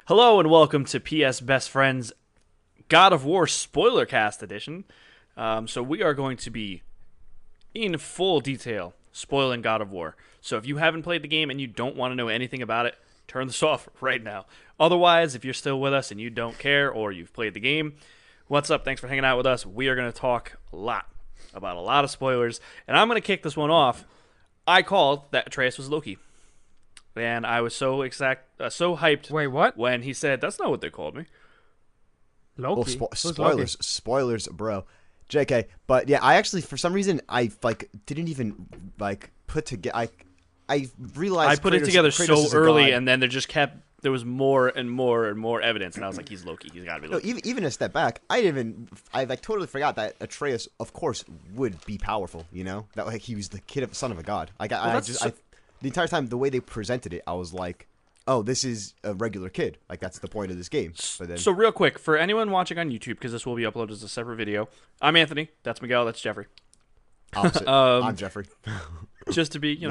Hello and welcome to PS Best Friends God of War Spoilercast edition. So we are going to be in full detail spoiling God of War. So if you haven't played the game and you don't want to know anything about it, turn this off right now. Otherwise, if you're still with us and you don't care or you've played the game, what's up? Thanks for hanging out with us. We are going to talk a lot about a lot of spoilers, and I'm going to kick this one off. I called that Atreus was Loki. And I was so hyped. Wait, what? When he said, "That's not what they called me." Loki. Well, spoilers, bro. JK. But yeah, I actually, for some reason, I didn't even put together. I realized I put it together so early, and then there was more and more and more evidence, and I was like, "He's Loki. He's got to be Loki." No, even a step back, I totally forgot that Atreus, of course, would be powerful. You know that he was the son of a god. The entire time, the way they presented it, I was like, oh, this is a regular kid. Like, that's the point of this game. But then, so real quick, for anyone watching on YouTube, because this will be uploaded as a separate video, I'm Anthony. That's Miguel. That's Jeffrey. Opposite. I'm Jeffrey. Just to be,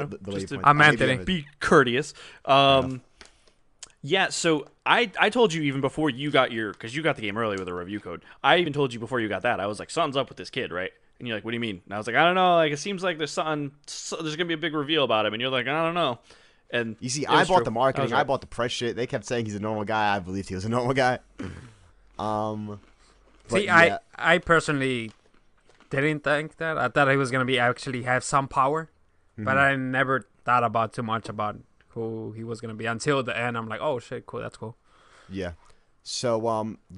I'm Anthony. Be courteous. Yeah, so I told you even before you got because you got the game early with a review code. I even told you before you got that. I was like, something's up with this kid, right? And you're like, what do you mean? And I was like, I don't know. Like, it seems like there's going to be a big reveal about him. And you're like, I don't know. And you see, I bought the marketing. I bought the press shit. They kept saying he's a normal guy. I believed he was a normal guy. I personally didn't think that. I thought he was going to actually have some power. But I never thought about too much about who he was going to be until the end. I'm like, oh, shit, cool. That's cool. Yeah. So,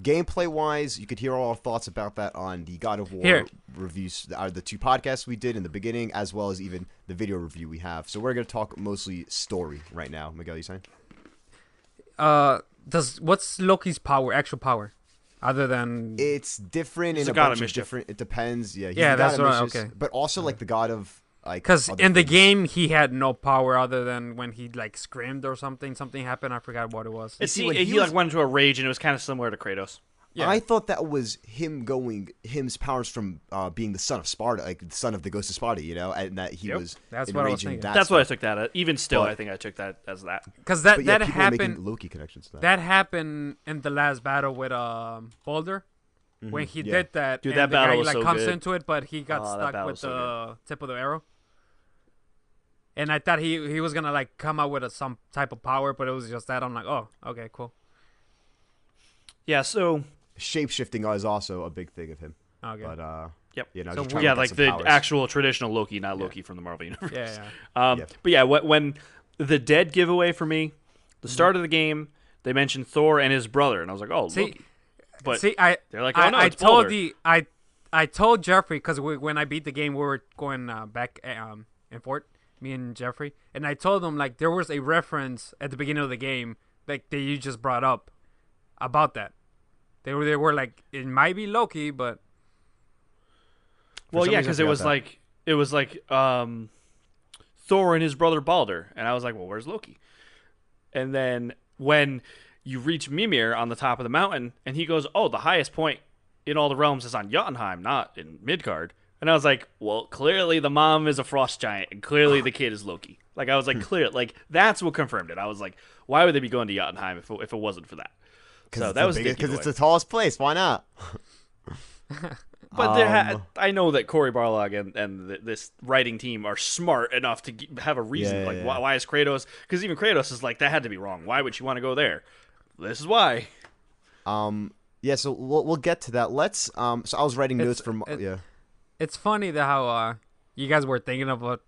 gameplay-wise, you could hear all our thoughts about that on the God of War reviews, the two podcasts we did in the beginning, as well as even the video review we have. So we're going to talk mostly story right now. Miguel, you saying? What's Loki's actual power, other than... It's different in a god bunch of of mischief. different... It depends, yeah. Yeah, that's right, okay. But also, the god of... Because in the game, he had no power other than when he screamed or something. Something happened. I forgot what it was. He went into a rage, and it was kind of similar to Kratos. Yeah. I thought that was his powers from being the son of Sparta, like the son of the ghost of Sparta, and that he was. That's what I was thinking. That's what I took that as. Even still, I think I took that as that. Because that people happened. Loki connections to that. That happened in the last battle with Boulder. When he did that, dude, and that battle was guy, so comes good. into it, but he got stuck with the tip of the arrow. And I thought he was gonna come out with some type of power, but it was just that. I'm like, oh, okay, cool. Yeah, so shape-shifting is also a big thing of him. Okay. But yep. So the powers. actual traditional Loki, not Loki from the Marvel universe. Yeah. But yeah, when the dead giveaway for me, the start of the game, they mentioned Thor and his brother, and I was like, oh, Loki. But they're like, oh no, it's Baldur. I told Jeffrey because when I beat the game, we were going back in Fort. Me and Jeffrey, and I told him there was a reference at the beginning of the game that you just brought up about that. They were like, it might be Loki, but well, yeah, because it was Thor and his brother Baldur, and I was like, well, where's Loki? And then when you reach Mimir on the top of the mountain, and he goes, oh, the highest point in all the realms is on Jotunheim, not in Midgard. And I was like, well, clearly the mom is a frost giant, and clearly the kid is Loki. I was like, that's what confirmed it. I was like, why would they be going to Jotunheim if it wasn't for that? So that was because it's the tallest place. Why not? But I know that Cory Barlog and this writing team are smart enough to have a reason. Why is Kratos? Because even Kratos is like, that had to be wrong. Why would she want to go there? This is why. Yeah. So we'll get to that. Let's. So I was writing notes from. It's funny how you guys were thinking about,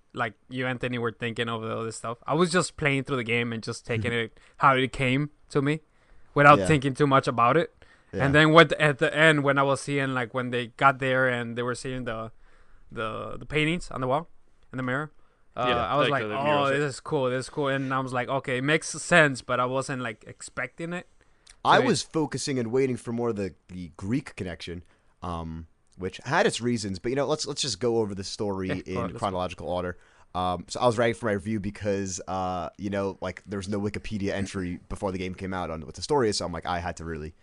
you, Anthony, were thinking of all this stuff. I was just playing through the game and just taking it how it came to me without thinking too much about it. Yeah. And then at the end, when I was seeing, when they got there and they were seeing the paintings on the wall in the mirror, I was like, oh, this is cool. And I was like, okay, it makes sense, but I wasn't, expecting it. I was focusing and waiting for more of the Greek connection. Which had its reasons, but let's just go over the story in chronological order. So I was writing for my review because there's no Wikipedia entry before the game came out on what the story is, so I'm like, I had to really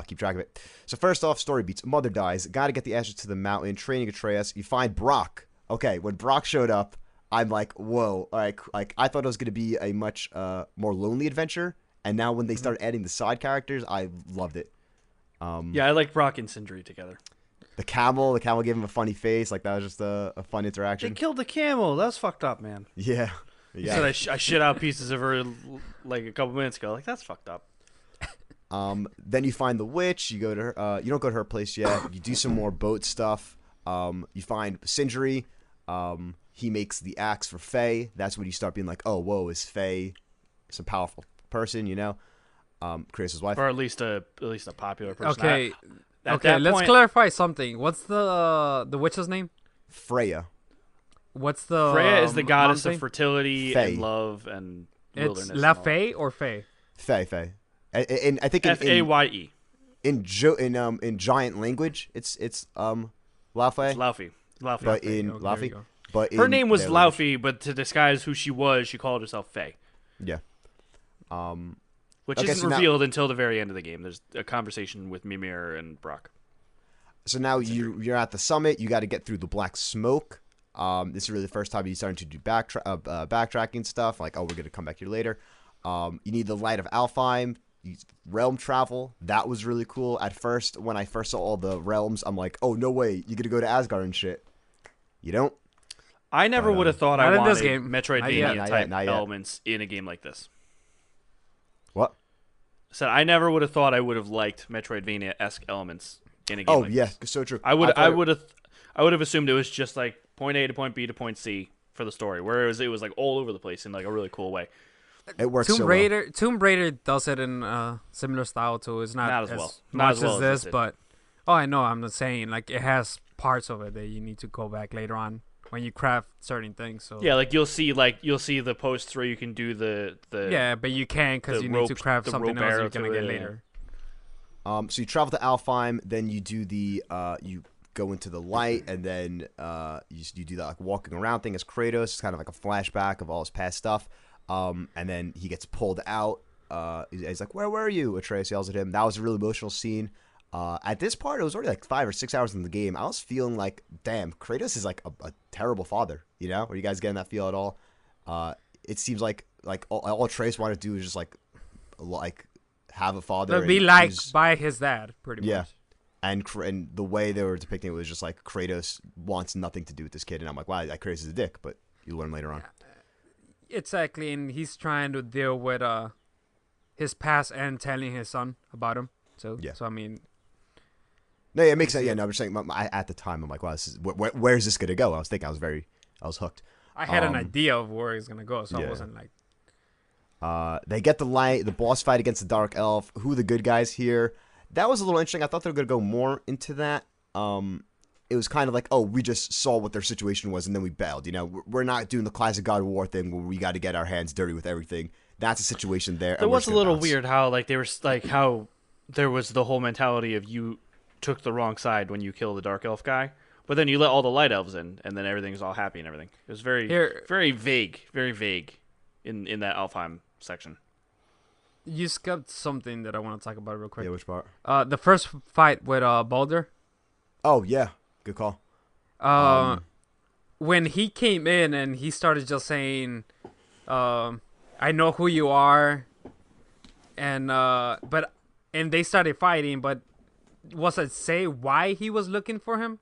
keep track of it. So first off, story beats. Mother dies. Got to get the ashes to the mountain. Training Atreus. You find Brock. Okay, when Brock showed up, I'm like, whoa. All right, I thought it was going to be a much more lonely adventure, And now when they started adding the side characters, I loved it. Yeah, I like Brock and Sindri together. The camel gave him a funny face. Like, that was just a fun interaction. They killed the camel. That was fucked up, man. Yeah. He said I shit out pieces of her like a couple minutes ago. Like, that's fucked up. Then you find the witch. You go to her. You don't go to her place yet. You do some more boat stuff. You find Sindri. He makes the axe for Faye. That's when you start being like, oh, whoa, is Faye some powerful person? You know, Kratos' wife, or at least a popular person. Okay. At Let's clarify something. What's the witch's name? Freya. What's the Freya is the goddess of thing? fertility Faye. and love and wilderness. It's La Faye or Faye? Faye. And I think Faye. in giant language, it's Laufey. It's Laufey. But in Okay, Laufey, there but her in name was their language- Laufey, but to disguise who she was, she called herself Faye. Yeah. Which Okay, isn't so now- revealed until the very end of the game. There's a conversation with Mimir and Brock. So now you're at the summit. You got to get through the black smoke. This is really the first time you're starting to do backtracking stuff. Like, oh, we're gonna come back here later. You need the light of Alfheim. Realm travel. That was really cool. At first, when I first saw all the realms, I'm like, oh, no way, you're gonna go to Asgard and shit. You don't. I never would have thought I not in wanted this game. Metroidvania type Not yet. elements in a game like this. What? So I never would have thought I would have liked Metroidvania-esque elements in a game. Oh like yeah, this. so true. I would have assumed it was just like point A to point B to point C for the story, whereas it was like all over the place in like a really cool way. It works Tomb so Raider. Well. Tomb Raider does it in a similar style too. It's not as well. much as well as this, but I know. I'm not saying like it has parts of it that you need to go back later on when you craft certain things. So yeah, like you'll see the posts where you can do the yeah, but you can't because you need to craft something else you're gonna get later. So you travel to Alfheim, then you do the you go into the light, and then you do that like walking around thing as Kratos. It's kind of like a flashback of all his past stuff. And then he gets pulled out. He's like, "Where were you?" Atreus yells at him. That was a really emotional scene. At this part, it was already like 5 or 6 hours in the game. I was feeling like, damn, Kratos is like a terrible father. You know, are you guys getting that feel at all? It seems like all Atreus wanted to do is just like have a father. Be liked by his dad, pretty much. Yeah. And the way they were depicting it was just like Kratos wants nothing to do with this kid, and I'm like, wow, that Kratos is a dick. But you learn later on. Exactly, and he's trying to deal with his past and telling his son about him. So yeah. So I mean, no, yeah, it makes sense. Yeah, no, I'm just saying. At the time, I'm like, wow, this is where's this gonna go? I was hooked. I had an idea of where he's gonna go, so I wasn't like. They get the light, the boss fight against the Dark Elf. Who are the good guys here? That was a little interesting. I thought they were gonna go more into that. It was kind of like, oh, we just saw what their situation was and then we bailed. You know, we're not doing the classic God of War thing where we got to get our hands dirty with everything. That's a situation there. It was a little weird how like they were like how there was the whole mentality of you took the wrong side when you kill the Dark Elf guy, but then you let all the Light Elves in, and then everything's all happy and everything. It was very vague in that Alfheim section. You skipped something that I want to talk about real quick. Yeah, which part? The first fight with Baldur. Oh yeah, good call. When he came in and he started just saying, "I know who you are," and they started fighting, but was it say why he was looking for him?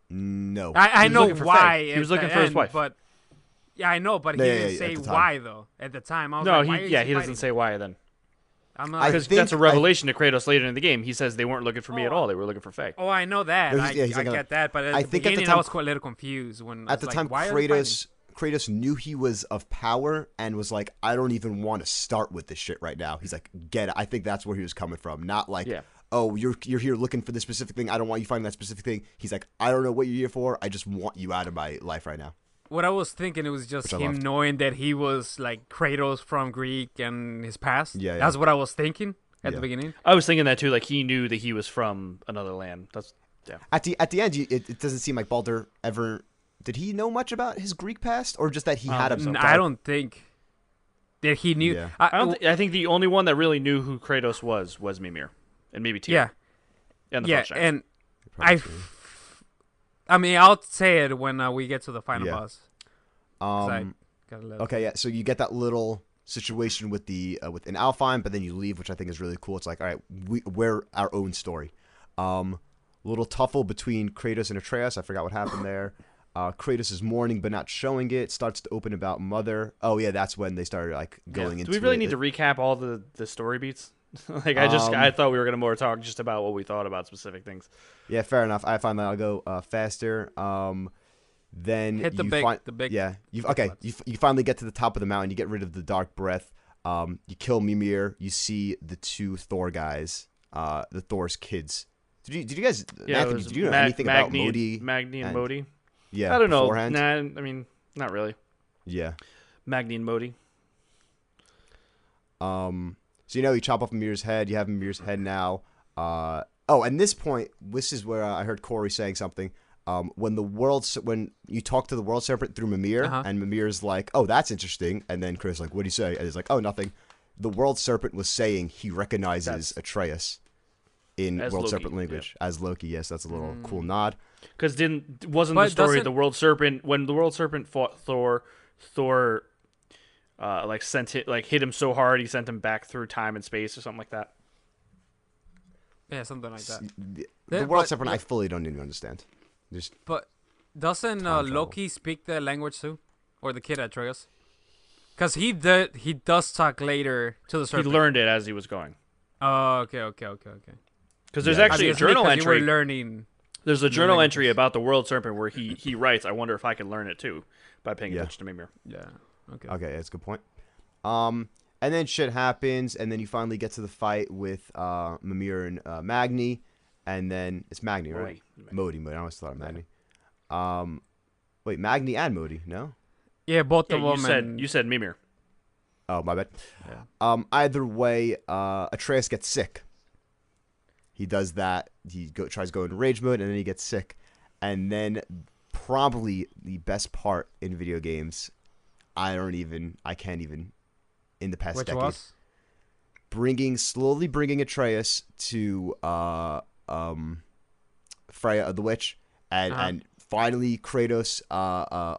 No, I know why. He was looking for his wife. But yeah, I know, but he didn't say why though. At the time, I was like, why is he doesn't say why then. Because that's a revelation to Kratos later in the game. He says they weren't looking for me at all; they were looking for Faye. Oh, I know that. I get that, but at the beginning, I was quite a little confused when at the time Kratos knew he was of power and was like, I don't even want to start with this shit right now. He's like, get it. I think that's where he was coming from. Not like, oh, you're here looking for this specific thing. I don't want you finding that specific thing. He's like, I don't know what you're here for. I just want you out of my life right now. What I was thinking, it was just him knowing that he was like Kratos from Greek and his past. Yeah. That's what I was thinking at the beginning. I was thinking that too. Like he knew that he was from another land. That's At the end, it doesn't seem like Baldur ever. Did he know much about his Greek past, or just that he had himself? I don't think that he knew. Yeah. I think the only one that really knew who Kratos was Mimir, and maybe Tyr. Yeah. And the and I mean, I'll say it when we get to the final boss. Okay, yeah. So you get that little situation with an Alfheim, but then you leave, which I think is really cool. It's like, all right, we're our own story. Little tuffle between Kratos and Atreus. I forgot what happened there. Kratos is mourning but not showing it. Starts to open about Mother. Oh yeah, that's when they started like going into. Do we really need to recap all the story beats? Like I thought we were gonna more talk just about what we thought about specific things. Yeah, fair enough. I find that I'll go faster. Then Hit the big. Yeah. You finally get to the top of the mountain. You get rid of the dark breath. You kill Mimir. You see the two Thor guys. The Thor's kids. Did you guys? Yeah, Anthony, did you know anything about Modi? Magni and Modi. Yeah. I don't know. Beforehand? Nah, I mean, not really. Yeah. Magni and Modi. So you chop off Mimir's head. You have Mimir's head now. And this point, this is where I heard Corey saying something. When you talk to the world serpent through Mimir, and Mimir's like, "Oh, that's interesting," and then Chris like, "What do you say?" And he's like, "Oh, nothing." The world serpent was saying he recognizes Atreus in world Loki, serpent language as Loki. Yes, that's a little cool nod. Because wasn't the story the world serpent when the world serpent fought Thor hit him so hard he sent him back through time and space or something like that. Yeah, something like that. The world serpent, I fully don't even understand. But doesn't Loki speak the language too, or the kid Atreus? Because he does talk later to the serpent. He learned it as he was going. Oh, okay. Because there's actually a journal entry. You were learning. There's a journal entry about the world serpent where he writes, "I wonder if I can learn it too," by paying attention to Mimir. Yeah. Okay. Okay, that's a good point. And then shit happens, and then you finally get to the fight with Mimir and Magni, and then it's Magni, right? Modi. I always thought of Magni. Wait, Magni and Modi, no? Yeah, both of them. You said Mimir. Oh, my bad. Yeah. Either way, Atreus gets sick. He does that. He tries to go into rage mode, and then he gets sick. And then probably the best part in video games, I can't even, in the past Which decade. was? Slowly bringing Atreus to Freya the Witch, and finally Kratos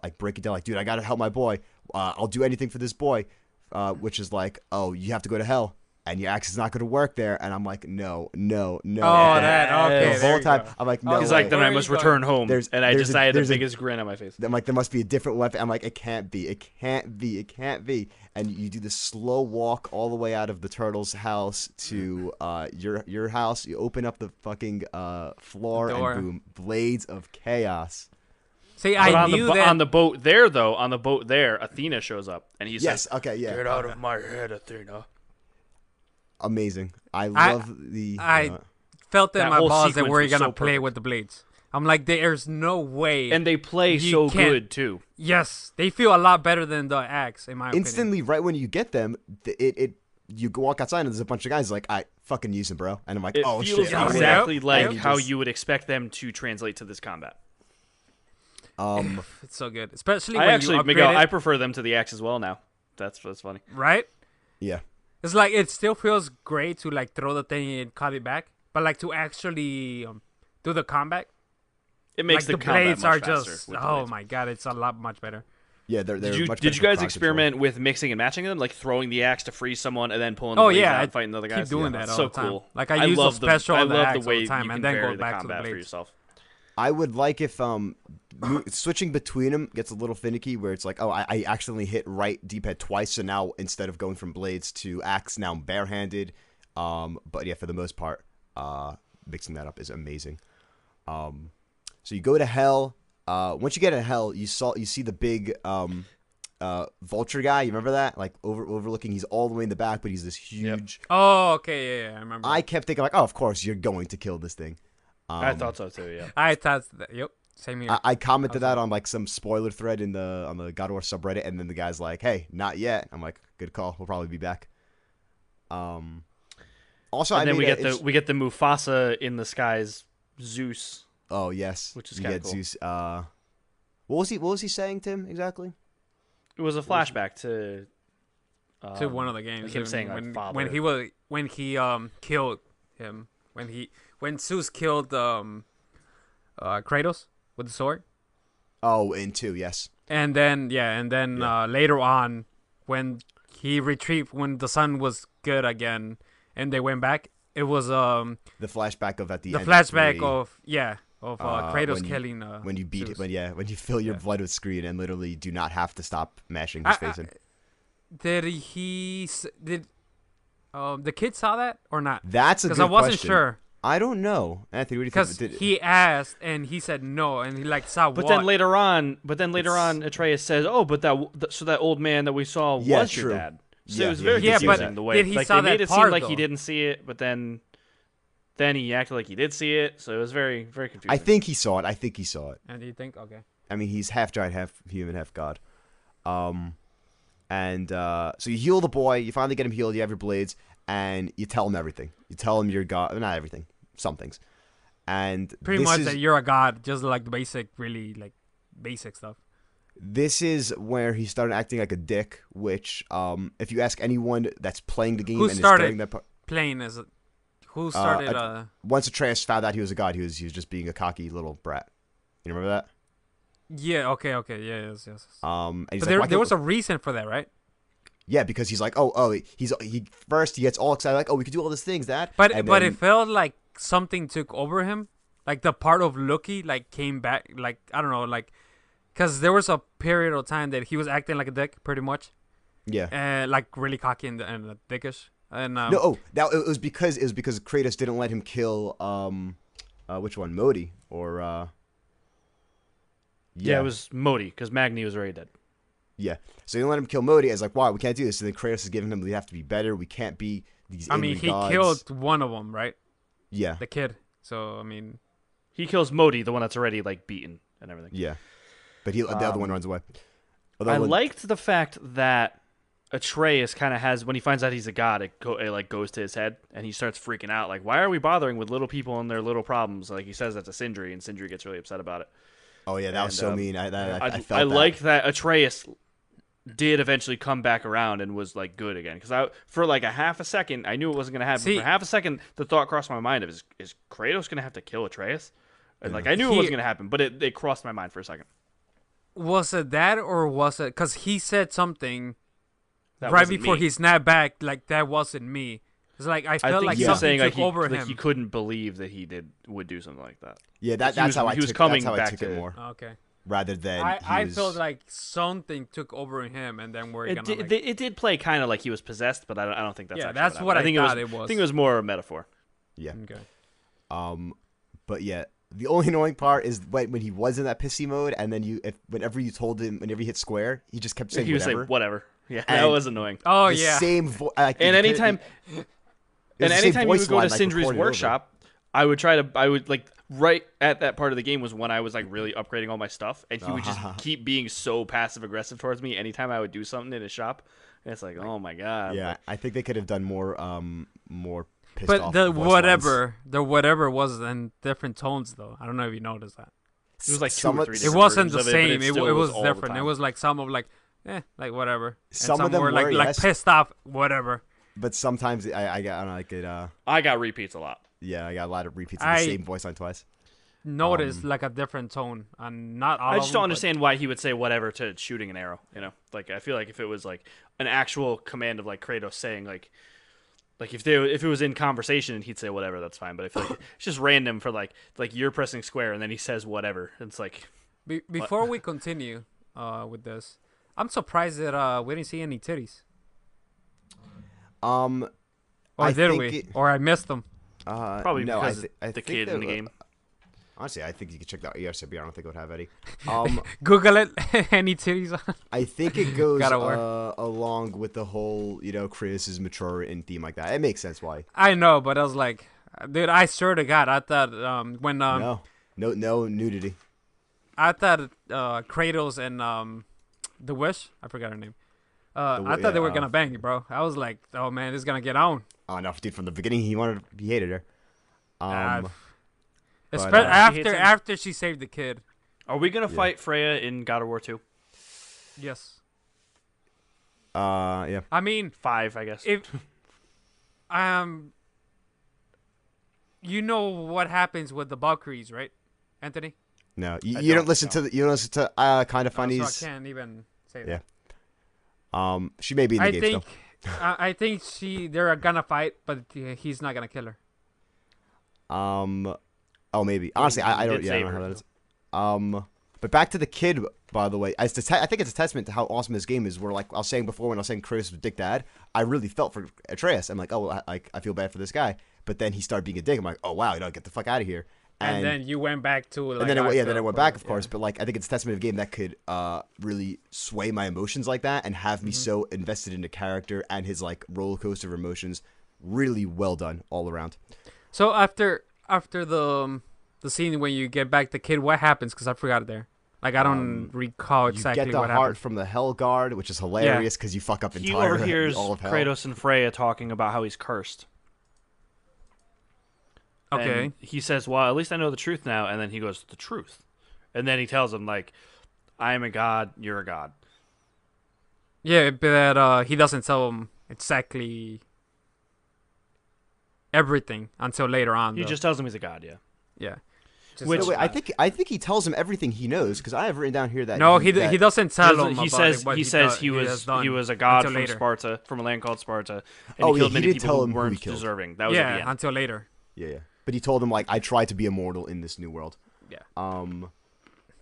like break it down like, dude, I gotta help my boy. I'll do anything for this boy. Which is like, oh, you have to go to hell, and your axe is not going to work there. And I'm like, no. Oh, that okay. The whole time, I'm like, no. He's like, then I must return home. And I had the biggest grin on my face. I'm like, there must be a different weapon. I'm like, it can't be. And you do this slow walk all the way out of the turtle's house to your house. You open up the fucking floor, and boom, blades of chaos. See, I knew that on the boat there, Athena shows up, and he says, "Get out of my head, Athena." Amazing. I love the. I felt that in my whole balls that sequence we're was gonna so play perfect. with the blades. I'm like, there's no way. And they play so good too. Yes, they feel a lot better than the axe, in my Instantly, opinion. right when you get them, you go walk outside and there's a bunch of guys like, I fucking use them, bro. And I'm like, It oh feels shit. exactly like how you would expect them to translate to this combat. It's so good, especially when you upgrade Miguel, it. I prefer them to the axe as well now. That's funny. Right? Yeah. It's like it still feels great to like throw the thing and cut it back, but like to actually do the combat, It makes like the the blades combat are much faster just with the oh blades. my god, it's a lot much better. Yeah, they're Did you much better for guys crowd experiment with mixing and matching them, like throwing the axe to freeze someone and then pulling the blades out and fighting the other guys? Keep doing that all so the time. cool. Like I use the special I on the love axe the way all the time you and can then vary go the back to the combat for blades. yourself. I would like if switching between them gets a little finicky, where it's like, oh, I accidentally hit right D-pad twice, so now instead of going from blades to axe, now I'm barehanded. But yeah, for the most part, mixing that up is amazing. So you go to hell. Once you get to hell, you see the big vulture guy. You remember that? Like overlooking. He's all the way in the back, but he's this huge. Yep. Oh, okay, yeah, I remember. I kept thinking like, oh, of course you're going to kill this thing. I thought so too. Yeah. I thought that. Yep. Same here. I commented that on like some spoiler thread on the God of War subreddit, and then the guy's like, "Hey, not yet." I'm like, "Good call. We'll probably be back." Also, and then we get the Mufasa in the skies, Zeus. Oh yes, which is kind of cool. Zeus. What was he saying to him exactly? It was a flashback to one of the games. Like him saying like father. when he killed him when Zeus killed Kratos with the sword. Oh, in 2, yes. And then later on when he retrieved when the sun was good again, and they went back. It was the flashback of at the the end flashback of 3, of Kratos when you, killing when you beat Zeus. it when you fill your blood with screen and literally do not have to stop mashing his face in. Did the kid saw that or not? That's a good Because I wasn't question. sure. I don't know, Anthony. What do you think? Because he asked and he said no, and he like saw But what? then later on, Atreus says, "Oh, but that old man that we saw was true. your dad." So Yeah, it was very yeah, confusing but the way did he like saw they made that it seem part, like though? he didn't see it, but then he acted like he did see it. So it was very very confusing. I think he saw it. And do you think okay? I mean, he's half giant, half human, half god. So you heal the boy. You finally get him healed. You have your blades, and you tell him everything. You tell him you're god. Not everything. Some things. And Pretty much that you're a god, just like the basic, really like basic stuff. This is where he started acting like a dick. Which, if you ask anyone that's playing the game Who and started is during that part, playing as a, who started? once Atreus found out he was a god, he was just being a cocky little brat. You remember that? Yeah. Okay. Yeah. Yes. And he's But like, there was a reason for that, right? yeah, because he's like, he first he gets all excited, like, oh, we could do all these things, that. But and but then, it felt like something took over him, like the part of Loki like came back, like I don't know, like because there was a period of time that he was acting like a dick, pretty much, yeah, like really cocky and dickish. And it was because Kratos didn't let him kill which one, Modi or yeah, it was Modi because Magni was already dead. Yeah, so he didn't let him kill Modi. I was like, why? We can't do this. So then Kratos is giving him, we have to be better. We can't be these. I mean, he killed one of them, right? Yeah, the kid. So I mean, he kills Modi, the one that's already like beaten and everything. Yeah, but the other one runs away. I liked the fact that Atreus kind of has, when he finds out he's a god, it like goes to his head and he starts freaking out. Like, why are we bothering with little people and their little problems? Like he says that to Sindri, and Sindri gets really upset about it. Oh yeah, that was so mean. I felt I liked that Atreus did eventually come back around and was like good again. Because for like a half a second, I knew it wasn't gonna happen. For half a second, the thought crossed my mind of is Kratos gonna have to kill Atreus? And like I knew it wasn't gonna happen, but it crossed my mind for a second. Was it that, or was it because he said something that right before he snapped back? Like that wasn't me. It's like I felt like something took over him. He couldn't believe that would do something like that. Yeah, that's how I took it more. Okay. Rather than I felt like something took over him, and then it did play kind of like he was possessed, but I don't think that's that's what I thought it was. I think it was more a metaphor. Yeah. Okay. But yeah, the only annoying part is when he was in that pissy mode, and then whenever you told him, whenever you hit square, he just kept saying he would whatever. say whatever. Yeah, that was annoying. Oh the yeah. Same voice. And anytime you would go to Sindri's workshop, I would like right at that part of the game was when I was like really upgrading all my stuff, and he would just keep being so passive aggressive towards me anytime I would do something in his shop. And it's like, oh my god. Yeah, I think they could have done more pissed but off. The whatever was in different tones though. I don't know if you noticed that. It was like two or three. It wasn't the same. It was different. It was like some of like, like whatever. Some of them were like pissed off, whatever. But sometimes I don't like it. I got repeats a lot. Yeah, I got a lot of repeats of the same voice line twice. Noticed like a different tone, and not all. I just don't understand why he would say whatever to shooting an arrow. You know, like I feel like if it was like an actual command of like Kratos saying like if it was in conversation and he'd say whatever, that's fine. But I feel like it's just random for like you're pressing square and then he says whatever. It's like before we continue with this, I'm surprised that we didn't see any titties. Or did we? Or I missed them. Probably no, because the kid in the game. Honestly, I think you could check that ESRB. I don't think it would have any. Google it. Any titties on? I think it goes along with the whole, Kratos' mature in theme like that. It makes sense why. I know, but I was like, dude, I swear to God, I thought when no nudity. I thought Kratos and the Wish, I forgot her name. I thought they were gonna bang, bro. I was like, oh man, this is gonna get on. Oh no, dude! From the beginning, he hated her. After she saved the kid. Are we gonna fight Freya in God of War 2? Yes. Yeah. I mean 5, I guess. If you know what happens with the Valkyries, right, Anthony? No, you don't listen to Kind of Funnies. So I can't even say that. She may be in the game still. I think they're gonna fight, but he's not gonna kill her. Oh, maybe. Honestly, I don't know how that is. But back to the kid, by the way. I think it's a testament to how awesome this game is. Where, like I was saying before, when I was saying Kratos was dick dad, I really felt for Atreus. I'm like, oh, well, I feel bad for this guy. But then he started being a dick. I'm like, oh wow, get the fuck out of here. And then you went back to like, and then I went back, of course. But like, I think it's a testament of a game that could really sway my emotions like that and have me so invested in the character and his like roller coaster of emotions. Really well done all around. So after the scene when you get back the kid, what happens? Because I forgot it there. Like, I don't recall exactly what happened. You get the heart from the Hell Guard, which is hilarious because you fuck up he overhears all of hell. Kratos and Freya talking about how he's cursed. Okay. And he says, well, at least I know the truth now. And then he goes, the truth. And then he tells him, like, I am a god, you're a god. Yeah, but he doesn't tell him exactly everything until later on. He just tells him he's a god, yeah. Yeah. Wait, I think he tells him everything he knows because I have written down here that he doesn't tell him. He says he was a god from Sparta, from a land called Sparta, and he killed many people who weren't deserving. That was at the end. Until later. Yeah. But he told him like I tried to be immortal in this new world. Yeah.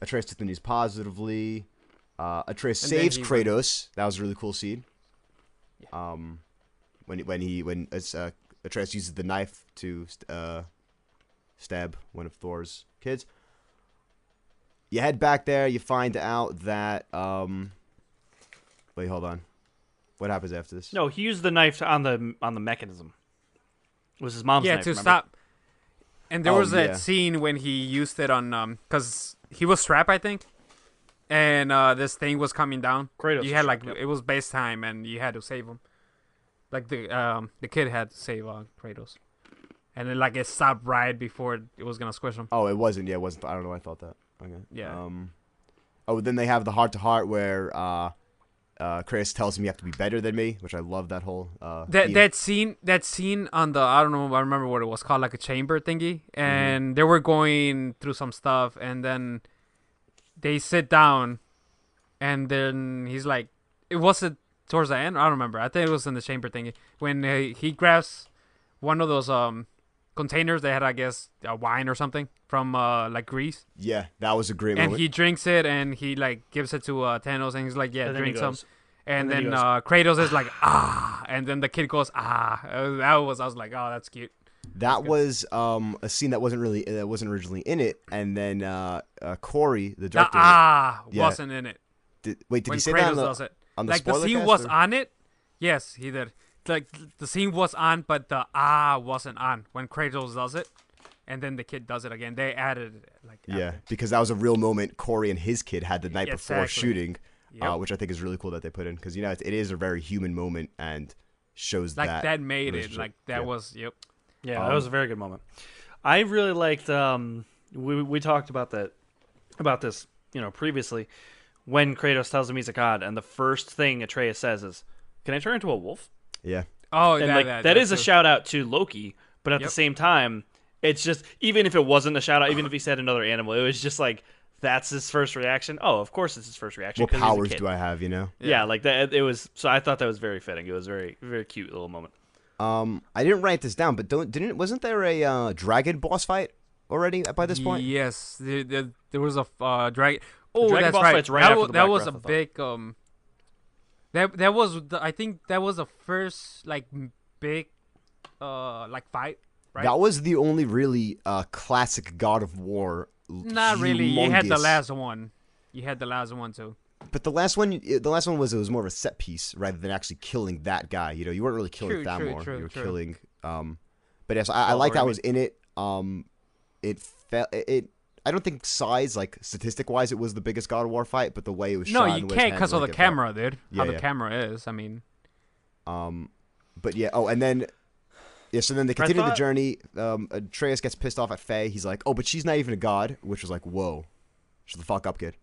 Atreus took the news positively. Atreus saves Kratos. That was a really cool scene. Yeah. When Atreus uses the knife to stab one of Thor's kids. You head back there. You find out that wait, hold on. What happens after this? No, he used the knife on the mechanism. It was his mom's knife. Yeah, to stop. And there was that scene when he used it on because he was strapped, I think, and this thing was coming down. Kratos. You had it was base time, and you had to save him. Like the kid had to save Kratos. And then, it stopped right before it was gonna squish him. Oh, it wasn't. Yeah, it wasn't. I don't know why I thought that. Okay. Yeah. Then they have the heart-to-heart where Kratos tells him you have to be better than me, which I love that whole. That scene on the I don't know. I remember what it was called, like a chamber thingy, and they were going through some stuff, and then they sit down, and then he's like, it wasn't towards the end. I don't remember. I think it was in the chamber thingy when he grabs one of those containers that had, I guess, a wine or something from Greece. Yeah, that was a great moment. And he drinks it and he gives it to Thanos and he's like, yeah, drink some. And then Kratos is like, ah, and then the kid goes, ah. I was like, oh, that's cute. That was a scene that wasn't originally in it, and then Corey, the director, wasn't in it. Did he say Kratos that on the Spoilercast? The scene was on it. Yes, he did. The scene was on, but the wasn't on when Kratos does it, and then the kid does it again. They added it because that was a real moment Corey and his kid had the night before shooting, which I think is really cool that they put in because it is a very human moment and shows that made it was yeah, that was a very good moment. I really liked we talked about this previously when Kratos tells him he's a god and the first thing Atreus says is, "Can I turn into a wolf?" Yeah. Oh, and that is a shout out to Loki, but at the same time, it's just even if it wasn't a shout out, even if he said another animal, it was just like that's his first reaction. Oh, of course it's his first reaction. What powers do I have? Yeah, like that. It was so I thought that was very fitting. It was very very cute little moment. I didn't write this down, but wasn't there a dragon boss fight already by this point? Yes, there was a dragon. Oh, dragon that's boss right. Fight's right after the that Black was Breath, a big That was I think that was the first big fight, right? That was the only really classic God of War. Not really. You had the last one. You had the last one too. But the last one was more of a set piece rather than actually killing that guy. You weren't really killing Thamor. You were killing. But yes, I like that was in it. I don't think size, statistic wise, it was the biggest God of War fight, but the way it was shot. No, you can't because of the camera, dude. How the camera is. I mean. But yeah. Oh, and then. Yeah, so then they continue the journey. Atreus gets pissed off at Faye. He's like, "Oh, but she's not even a god," which was like, "Whoa, shut the fuck up, kid."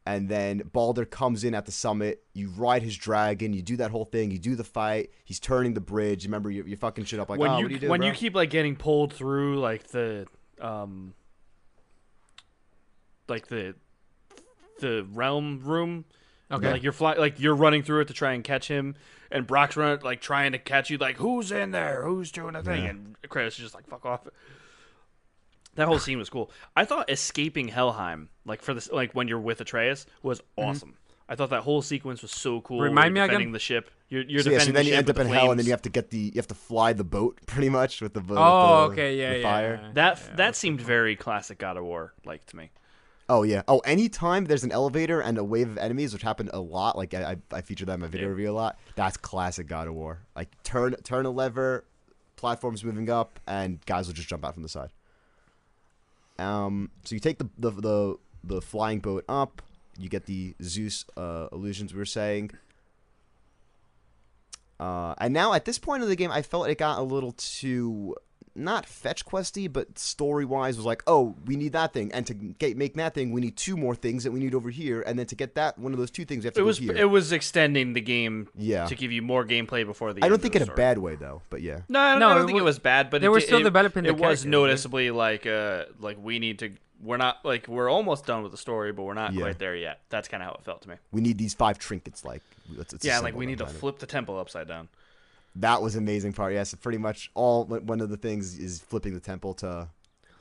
And then Baldur comes in at the summit. You ride his dragon. You do that whole thing. You do the fight. He's turning the bridge. Remember, you're fucking shit up. Like, what do you do, when bro? you keep getting pulled through the realm room, Okay. Like you're running through it to try and catch him, and Brock's trying to catch you. Like, who's in there? Who's doing a thing? Yeah. And Kratos is just like, fuck off. That whole scene was cool. I thought escaping Helheim, when you're with Atreus, was awesome. I thought that whole sequence was so cool. Remind me defending again? the ship. You're So defending then the you ship end up with in the hell, and then flames. you have to fly the boat pretty much with the boat. Oh, with the, okay, yeah, the yeah. fire. That seemed very classic God of War like to me. Oh yeah. Oh, anytime there's an elevator and a wave of enemies, which happened a lot. Like I feature that in my video review a lot. That's classic God of War. Like turn a lever, platforms moving up, and guys will just jump out from the side. So you take the flying boat up. You get the Zeus illusions we were saying. And now at this point of the game, I felt it got a little too not fetch questy, but story wise was like, oh, we need that thing, and to make that thing, we need 2 more things that we need over here, and then to get that one of those 2 things, we have to go here. It was extending the game Yeah. to give you more gameplay before the. I end don't of think the in a story. bad way though, but yeah. No, I don't think it was bad, but they were still developing the It was characters, noticeably we need to. We're not we're almost done with the story, but we're not quite there yet. That's kind of how it felt to me. We need these 5 trinkets, let's we need to flip the temple upside down. That was an amazing part. Yes, pretty much one of the things is flipping the temple to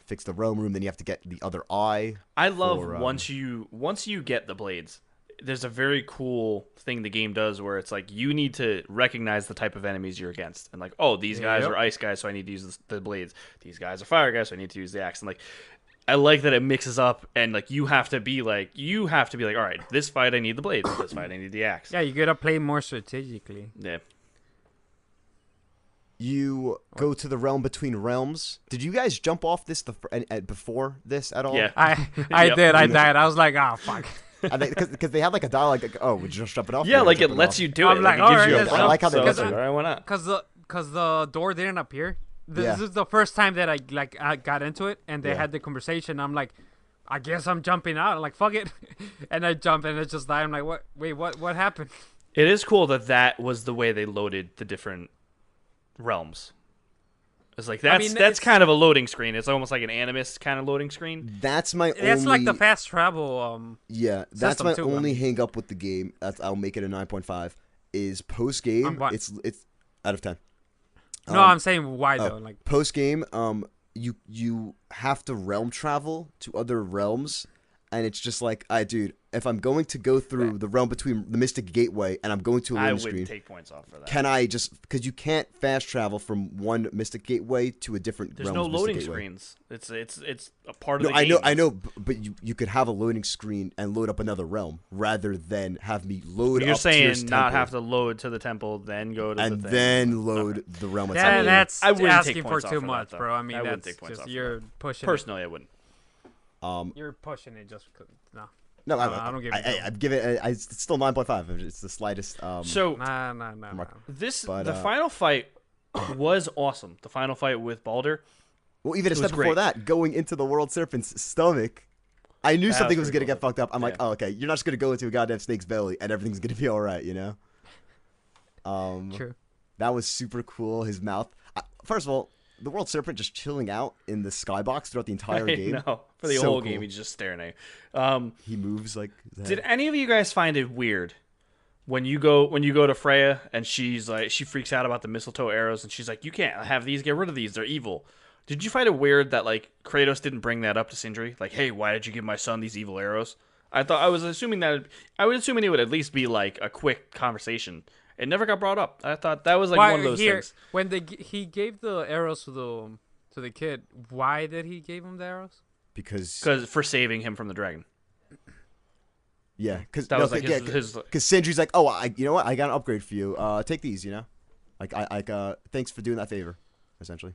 fix the realm room. Then you have to get the other eye. I love once you get the blades. There's a very cool thing the game does where it's like you need to recognize the type of enemies you're against, and like, oh, these guys are ice guys, so I need to use the blades. These guys are fire guys, so I need to use the axe. And like, I like that it mixes up, and like you have to be like, all right, this fight I need the blades, this fight I need the axe. Yeah, you gotta play more strategically. Yeah. You go to the realm between realms. Did you guys jump off this before this at all? Yeah. I did. I died. I was like, oh, fuck. Because they had like a dialogue like, oh, we're just jumping off. Yeah, like it lets you do it. I'm like, it gives you alright, a I prompt, like how they so did it's like, that. all right, why not? Cause the door didn't appear. This is the first time that I got into it, and they had the conversation. I'm like, I guess I'm jumping out. I'm like, fuck it, and I jump, and it just died. I'm like, what? Wait, what happened? It is cool that was the way they loaded the different realms. It's like that's kind of a loading screen. It's almost like an Animus kind of loading screen. That's my That's like the fast travel. Yeah, that's my too, only hang up with the game. I'll make it a 9.5. Is post game. It's out of 10. No, I'm saying why though. Like post game, you have to realm travel to other realms, and it's just like, dude, if I'm going to go through the realm between the Mystic Gateway and I'm going to a loading screen, I wouldn't take points off for that. Can I just, because you can't fast travel from one Mystic Gateway to a different There's realm? no loading screens. It's a part of the game. I know, but you could have a loading screen and load up another realm rather than have me load. You're up saying not have to load to the temple, then go to and the thing. then load the realm itself. that's I wouldn't asking take for points too off much, that, bro. I mean, I wouldn't that's take points just off you're pushing. Personally, I wouldn't. You're pushing it just no. No, I don't give it. I'd give it. It's still 9.5. It's the slightest. So nah. the final fight was awesome. The final fight with Baldur. Well, even a step before great. that, going into the World Serpent's stomach, I knew something was gonna cool. get fucked up. I'm like, oh, okay, you're not just gonna go into a goddamn snake's belly and everything's gonna be all right, you know? True. That was super cool. His mouth. First of all, the World Serpent just chilling out in the skybox throughout the entire game. No, for the So whole cool. game, he's just staring at you. He moves like that. Did any of you guys find it weird when you go to Freya and she's like, she freaks out about the mistletoe arrows and she's like, you can't have these, get rid of these, they're evil. Did you find it weird that like Kratos didn't bring that up to Sindri? Like, hey, why did you give my son these evil arrows? I was assuming it would at least be like a quick conversation. It never got brought up. I thought that was like one of those things. When he gave the arrows to the kid, why did he give him the arrows? Because for saving him from the dragon. Yeah, because That was like his Sindri's like, oh, you know what? I got an upgrade for you. Take these, you know, like thanks for doing that favor, essentially.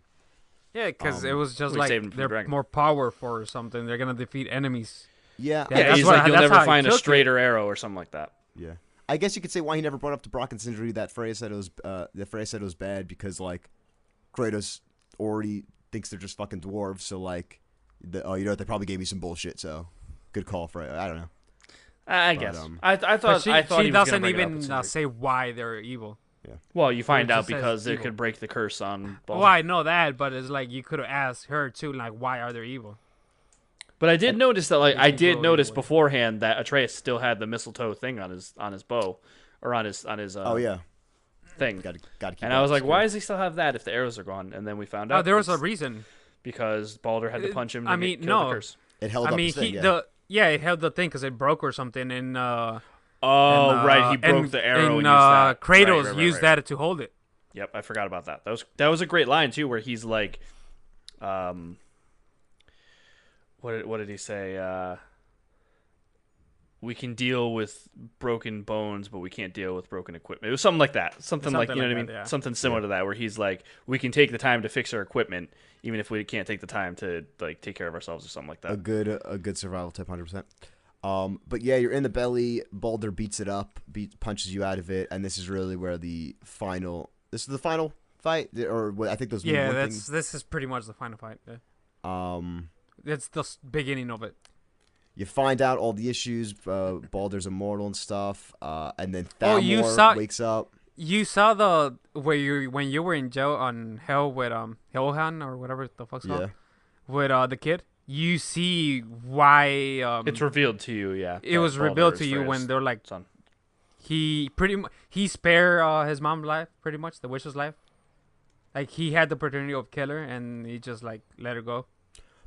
Yeah, because it was just we saved him like from the they're dragon. more powerful or something. They're gonna defeat enemies. Yeah, Yeah, Yeah, that's he's what- like, you'll that's never how I find a took it. straighter arrow or something like that. yeah. I guess you could say why he never brought up to Brock and Sindri that Freya said it was bad because like Kratos already thinks they're just fucking dwarves. So like, you know what? They probably gave me some bullshit. So good call, Freya. I don't know. I But, guess. I thought. But she he was gonna doesn't bring it up even with Sindri. say why they're evil. Well, you find It out just says because it evil. could break the curse on Baldur. Well, I know that, but it's like you could have asked her too, like why are they evil? But I did notice that, like, It I can did go notice either way. beforehand that Atreus still had the mistletoe thing on his bow, or on his Oh yeah, thing. got to keep. And that I was like, secure. why does he still have that if the arrows are gone? And then we found out. Oh, there was a it's reason. because Balder had to punch him. To I mean, kill no. the curse. It held I up mean, his thing. it held the thing because it broke or something, and Oh, right, he broke the arrow and used that. Kratos Right. used that to hold it. Yep, I forgot about that. That was a great line too, where he's like, what did he say? We can deal with broken bones, but we can't deal with broken equipment. It was something like that. Something like, you know what I mean? yeah. Something similar to that, where he's like, we can take the time to fix our equipment, even if we can't take the time to like take care of ourselves or something like that. A good survival tip, 100%. But yeah, you're in the belly. Balder beats it up, punches you out of it, and this is really where the final. This is the final fight, or what I think those. Yeah, this is pretty much the final fight. Yeah. It's the beginning of it. You find out all the issues. Balder's immortal and stuff, and then Thalmor wakes up. You saw when you were in jail on Hell with Helhan or whatever the fuck's called, with the kid. You see why it's revealed to you, yeah. It was revealed to you when they're like, son. He spared his mom's life, pretty much the witch's life. Like he had the opportunity of kill her, and he just like let her go.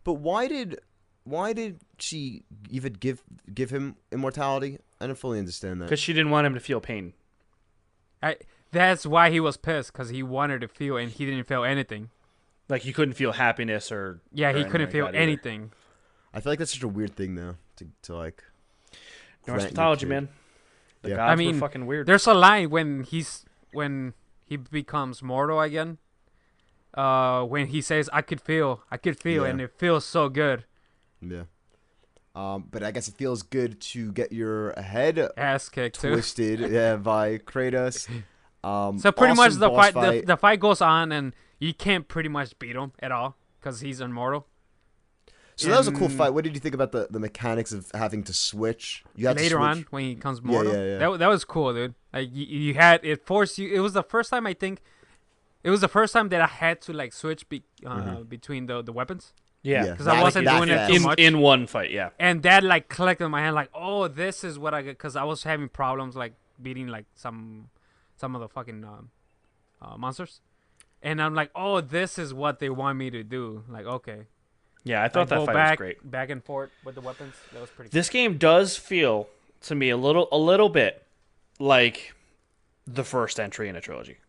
But why did she even give him immortality? I don't fully understand that. Because she didn't want him to feel pain. That's why he was pissed, because he wanted to feel, and he didn't feel anything. Like he couldn't feel happiness or he couldn't feel anything. I feel like that's such a weird thing though to like. Norse mythology, man. The gods were fucking weird. There's a line when he becomes mortal again. When he says, "I could feel," and it feels so good. Yeah. But I guess it feels good to get your head ass kicked twisted, by Kratos. So pretty much the fight goes on, and you can't pretty much beat him at all because he's immortal. So that was a cool fight. What did you think about the mechanics of having to switch? You had later to switch. on when he becomes mortal. Yeah. That was cool, dude. Like you had it forced you. It was the first time I think. It was the first time that I had to like switch between the weapons. Yeah, because I wasn't doing it too much in one fight. Yeah, and that like clicked in my hand, like, oh, this is what I get, because I was having problems like beating like some of the fucking monsters, and I'm like, oh, this is what they want me to do. Like, okay. Yeah, I thought that fight was great. Back and forth with the weapons. That was pretty. This game does feel to me a little bit like the first entry in a trilogy,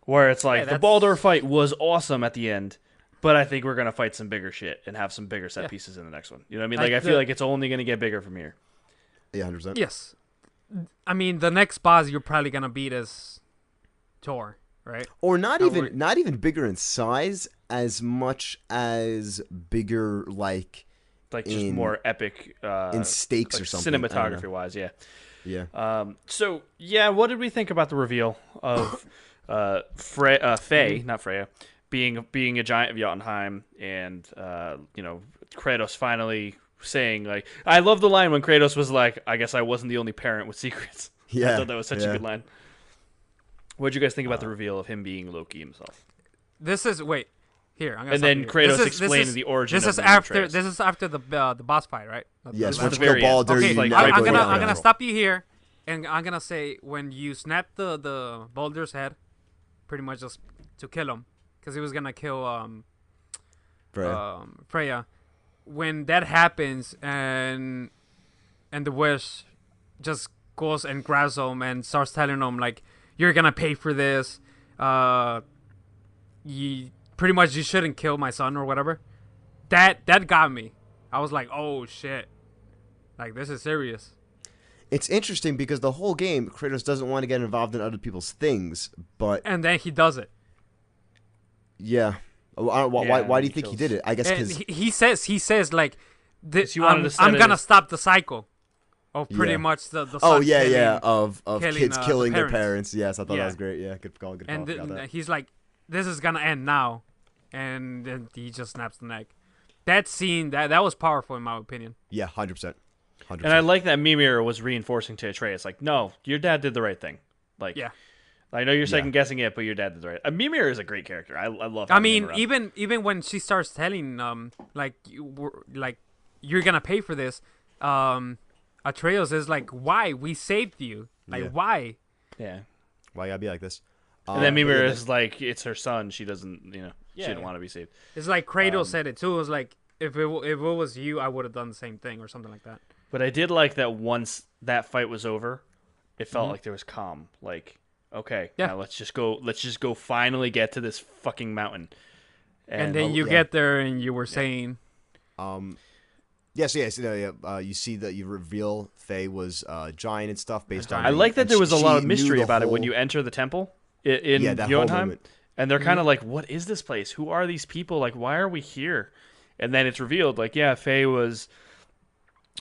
where it's like the Baldur fight was awesome at the end. But I think we're going to fight some bigger shit and have some bigger set pieces in the next one. You know what I mean? Like I feel like it's only going to get bigger from here. Yeah, 100%. Yes. I mean, the next boss you're probably going to beat is Thor, right? Or not even bigger in size as much as bigger like just more epic in stakes, like, or something. Cinematography wise, yeah. Yeah. So, yeah, what did we think about the reveal of Faye, not Freya, being a giant of Jotunheim, and Kratos finally saying, like, I love the line when Kratos was like, I guess I wasn't the only parent with secrets. Yeah, I thought that was such a good line. What did you guys think about the reveal of him being Loki himself? This is here. I'm gonna and then Kratos explaining the origin. This is after the boss fight, right? Yes, once you kill Baldur. Okay, I'm gonna stop you here, and I'm gonna say when you snap the Baldur's head, pretty much just to kill him. Because he was gonna kill Freya. When that happens, and the witch just goes and grabs him and starts telling him like, "You're gonna pay for this. You shouldn't kill my son or whatever." That got me. I was like, "Oh shit! Like this is serious." It's interesting because the whole game, Kratos doesn't want to get involved in other people's things, and then he does it. Yeah. Why do you think he did it? I guess because he says like, I'm gonna stop the cycle of pretty much the of kids killing their parents. Yes, I thought that was great. Yeah, good call. And he's like, this is gonna end now, and then he just snaps the neck. That scene that was powerful in my opinion. Yeah, 100%. And I like that Mimir was reinforcing to Atreus, like, no, your dad did the right thing. Like, yeah. I know you're second guessing it, but your dad did the right. Mimir is a great character. I love. I mean, even when she starts telling you're gonna pay for this. Atreus is like, why? We saved you. Like, why? Yeah. Why you gotta be like this? And then Mimir is like, it's her son. She doesn't, she didn't want to be saved. It's like Kratos said it too. It was like, if it was you, I would have done the same thing or something like that. But I did like that once that fight was over, it felt like there was calm. Like, okay, now let's just go finally get to this fucking mountain. And then you get there and you were saying... Yes. You see that you reveal Faye was giant and stuff based on... I like that there was a lot of mystery about it when you enter the temple in Jotunheim. And they're kind of like, what is this place? Who are these people? Like, why are we here? And then it's revealed, like, yeah, Faye was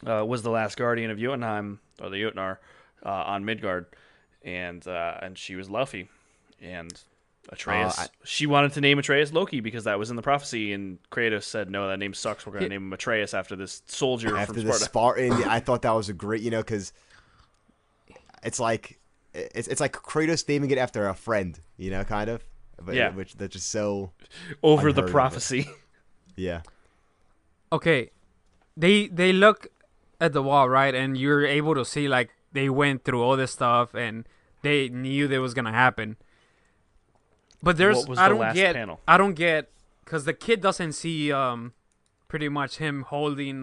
the last guardian of Jotunheim, or the Jotnar, on Midgard. And she was Luffy. And Atreus, she wanted to name Atreus Loki because that was in the prophecy, and Kratos said, no, that name sucks. We're going to name him Atreus after this soldier from Sparta. After the Spartan, I thought that was a great, because it's like Kratos naming it after a friend, kind of. But, which that's just so over the prophecy. Yeah. Okay, they look at the wall, right, and you're able to see like they went through all this stuff and they knew that was gonna happen. But there's I don't get because the kid doesn't see pretty much him holding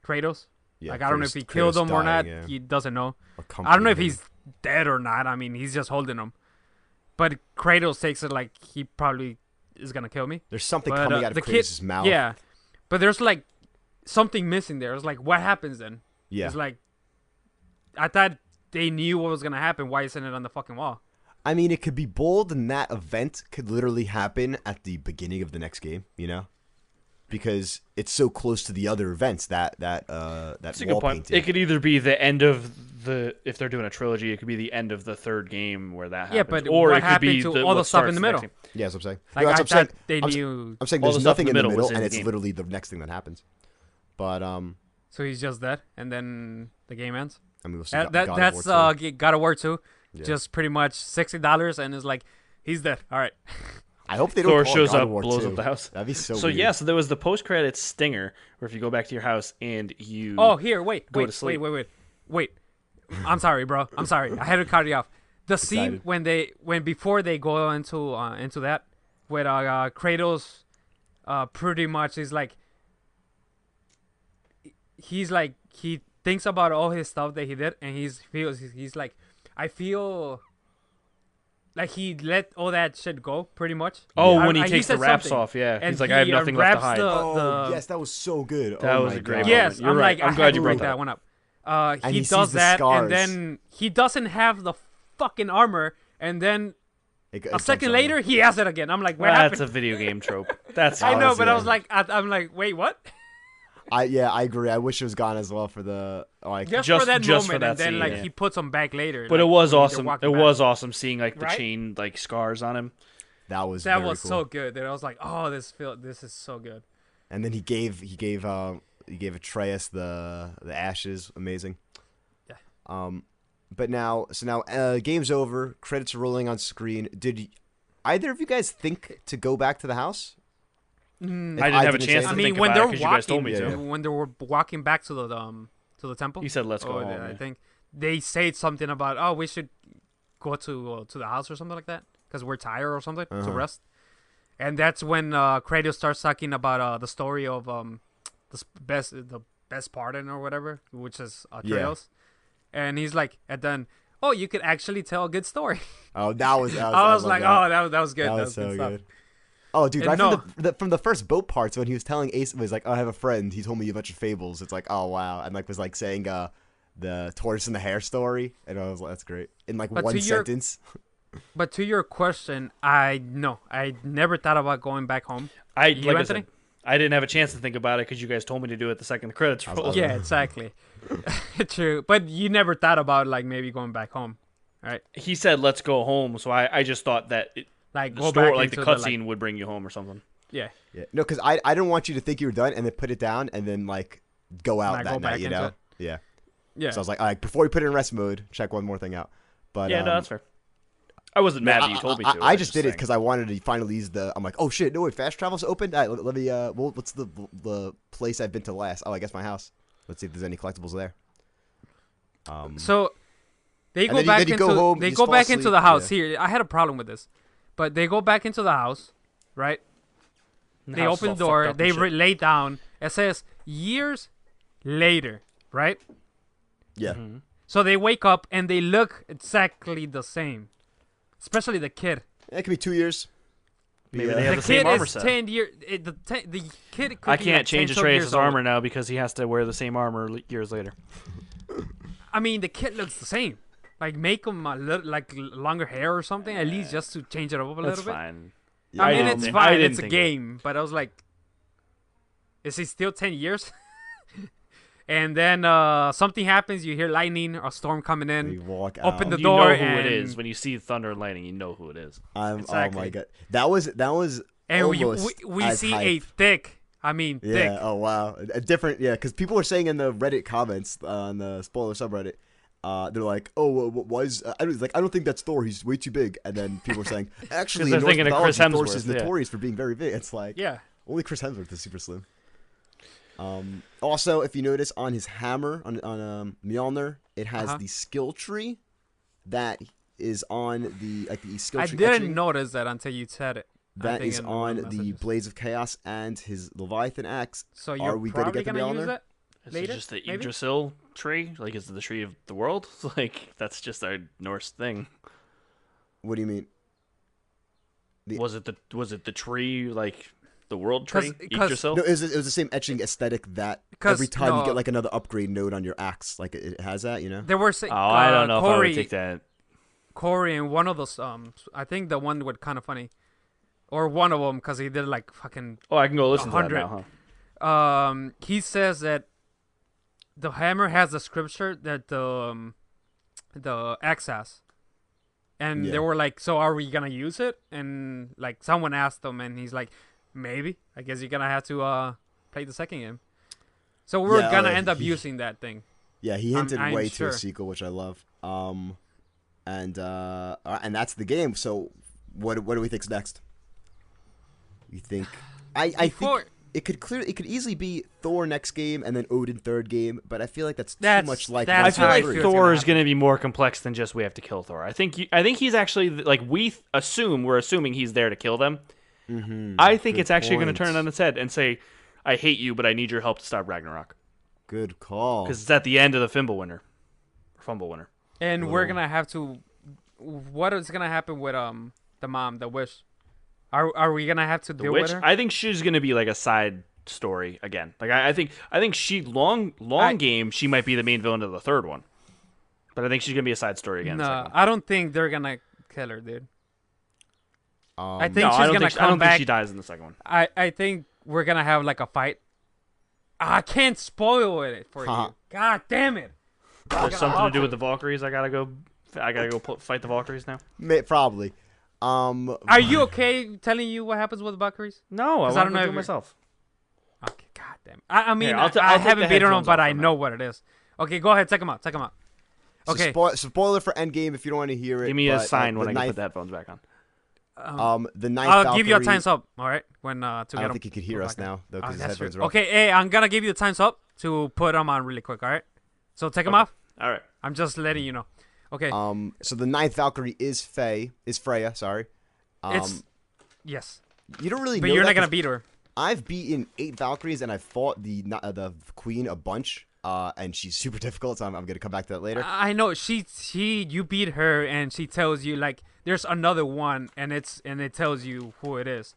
Kratos. Yeah, like I don't know if he killed him or not. Yeah. He doesn't know. I don't know if he's dead or not. I mean, he's just holding him. But Kratos takes it like he probably is gonna kill me. There's something coming out of Kratos' mouth. Yeah, but there's like something missing there. It's like, what happens then? Yeah. It's like, I thought they knew what was gonna happen. Why isn't it on the fucking wall? I mean, it could be bold, and that event could literally happen at the beginning of the next game. Because it's so close to the other events that That's a wall good point. painting. It could either be the end of if they're doing a trilogy, it could be the end of the third game where that happens. Yeah, but or what it could happened be to all the stuff in the middle? Yeah, that's what I'm saying. Like, no, I that's what I'm thought saying. they knew. I'm saying all there's the nothing in the middle, in and the it's game. literally the next thing that happens. But So he's just dead, and then the game ends. I mean, we'll see that's God of War 2. Yeah. Just pretty much $60, and it's like he's dead. All right. I hope they don't. Thor call shows God up, of War blows 2. up the house. That'd be so. So weird. yeah, so there was the post-credits stinger, where if you go back to your house and you wait. I'm sorry, bro. I'm sorry. I had to cut you off. The scene when before they go into that, where Kratos, pretty much is like, he thinks about all his stuff that he did, and he's like, I feel like he let all that shit go, pretty much. Oh, when he takes the wraps off, yeah. And he's like, I have nothing left to hide. Yes, that was so good. That was a great moment. Yes, You're right. I'm glad you brought that one up. He does that, and then he doesn't have the fucking armor, and then a second later, he has it again. I'm like, what happened? That's a video game trope. That's I know, but I was like, I'm like, wait, what? I agree. I wish it was gone as well for the just for that moment, and then scene, he puts them back later. But it was awesome. It was awesome seeing like the chain like scars on him. That was cool. So good. And I was like, oh, this is so good. And then he gave Atreus the ashes. Amazing. Yeah. But now game's over. Credits are rolling on screen. Did either of you guys think to go back to the house? I didn't have a chance to think about it because you guys told me to. When they were walking back to the temple, he said, "Let's go home." I think they said something about, oh, we should go to the house or something like that because we're tired or something to rest. And that's when Kratos starts talking about the story of the best pardon or whatever, which is Atreus. Yeah. And he's like, and then, oh, you could actually tell a good story. Oh, that was I was like, oh, that was good. That was so good. Oh, dude, from the first boat parts when he was telling Ace, was like, oh, I have a friend. He told me a bunch of fables. It's like, oh, wow. And was like saying the tortoise and the hare story. And I was like, that's great. In one sentence. But to your question, I never thought about going back home. I didn't have a chance to think about it because you guys told me to do it the second the credits rolled. Yeah, exactly. True. But you never thought about maybe going back home, right? He said, let's go home. So I just thought that the cutscene would bring you home or something. Yeah. Yeah. No, because I didn't want you to think you were done and then put it down and then go out that night, Yeah. Yeah. So I was like, all right, before we put it in rest mode, check one more thing out. But yeah, no, that's fair. I wasn't mad that you told me to. I just did it because I wanted to finally use the. I'm like, oh shit, no way, fast travel's open. Let me. Well, what's the place I've been to last? Oh, I guess my house. Let's see if there's any collectibles there. So they go back into they go back into the house. Here, I had a problem with this, but they go back into the house, right? They open the door. They lay down. It says years later, right? Yeah. Mm-hmm. So they wake up and they look exactly the same, especially the kid. It could be 2 years. Maybe they have the same armor set. 10 years. The kid could I be can't like change Atreus' armor now because he has to wear the same armor years later. I mean, the kid looks the same. Like, make him a little, like longer hair or something, at least just to change it up a little bit. That's fine. I mean, it's fine. It's a game, but I was like, is he still 10 years? And then something happens. You hear lightning or a storm coming in. You walk out. Open the door. You know who it is. When you see thunder and lightning, you know who it is. Exactly. Oh my god, that was and almost we as see hype. a thick. I mean, Yeah. thick. Oh wow. A different. Yeah, because people were saying in the Reddit comments on the spoiler subreddit, they're like, "Oh, why is?" I don't think that's Thor. He's way too big. And then people were saying, "Actually, in Norse mythology, Thor is notorious for being very big." It's like, Yeah. only Chris Hemsworth is super slim. Also, if you notice on his hammer on Mjolnir, it has the skill tree that is on the skill I tree. didn't etching. notice that until you said it. That is on the Blades of Chaos and his Leviathan axe. So you're Are we going to probably get the gonna use Mjolnir? it Is later? it just the maybe? Yggdrasil tree? Like, is it the tree of the world? Like, that's just a Norse thing. What do you mean? Was it the tree, like the world tree? 'cause- Yggdrasil? No, it was the same etching aesthetic that every time you get like another upgrade node on your axe, like it has that, you know? They were saying. I don't know if I Corey, would take that. Corey and one of those. I think the one with kind of funny, or one of them because he did like fucking. Oh, I can go listen to that 100. now, huh? He says that the hammer has the scripture that the axe has. And Yeah. they were like, so are we going to use it? And like someone asked him and he's like, maybe. I guess you're going to have to play the second game. So we're going to end up using that thing. Yeah, he hinted I'm way to sure. a sequel, which I love. And that's the game. So what do we think's next? You think I think it could easily be Thor next game and then Odin third game, but I feel like that's too much like. I feel like it's Thor gonna is going to be more complex than just we have to kill Thor. I think he's actually like we're assuming he's there to kill them. Mm-hmm. I think it's actually going to turn it on its head and say, "I hate you, but I need your help to stop Ragnarok." Good call. Because it's at the end of the Fumble winner. And we're going to have to. What is going to happen with the mom, the Wish? Are we going to have to deal with her? I think she's going to be like a side story again. Like I think she long game she might be the main villain of the third one, but I think she's gonna be a side story again. No, I don't think they're gonna kill her, dude. I think no, she's gonna come I don't back. think she dies in the second one. I think we're gonna have like a fight. I can't spoil it for you. God damn it! There's something to do with the Valkyries. I gotta go fight the Valkyries now. Probably. Are you okay telling you what happens with the Valkyries? No, I don't know it myself. Okay, god damn it. I mean, Here, I I'll take haven't the beaten them, headphones but off I for a know what it is. Okay, go ahead, take them out. Okay. So spoiler for Endgame if you don't want to hear it. Give me a but, sign when the I can ninth, put the headphones back on. the ninth I'll give you a Valkyrie- times up, all right? When to I get don't them. think he could hear us now though because his That's headphones true. are off. Okay, hey, I'm gonna give you the times up to put them on really quick, all right? So take them off. All right. I'm just letting you know. Okay. So the ninth Valkyrie is Freya. Sorry. It's yes, You don't really. but know you're that not gonna 'cause beat her. I've beaten 8 Valkyries and I fought the queen a bunch. And she's super difficult, so I'm gonna come back to that later. I know you beat her, and she tells you like there's another one, and it tells you who it is,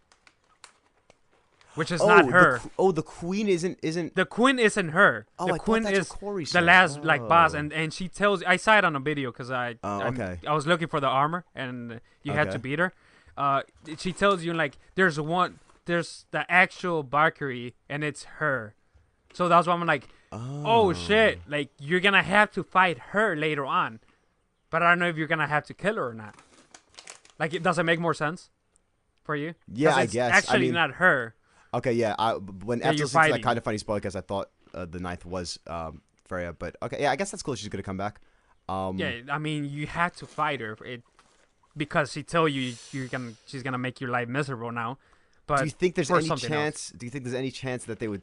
which is not her. The queen isn't. The queen isn't her. Oh, the I thought queen that's is what Corey the said. last like boss, Oh. and she tells. I saw it on a video because okay. I was looking for the armor, and you had Okay. to beat her. She tells you like there's the actual Valkyrie, and it's her. So that's why I'm like, oh shit! Like you're gonna have to fight her later on, but I don't know if you're gonna have to kill her or not. Like, does it make more sense for you? Yeah, 'Cause I it's guess. Actually, I mean, not her. Okay, yeah. When Yeah, after you're listening to that fighting. kind of funny spoilercast, I thought the ninth was Freya, but okay, yeah. I guess that's cool. She's gonna come back. Yeah, I mean, you had to fight her. because she tell you she's gonna make your life miserable now. But do you think there's for any something chance? else. Do you think there's any chance that they would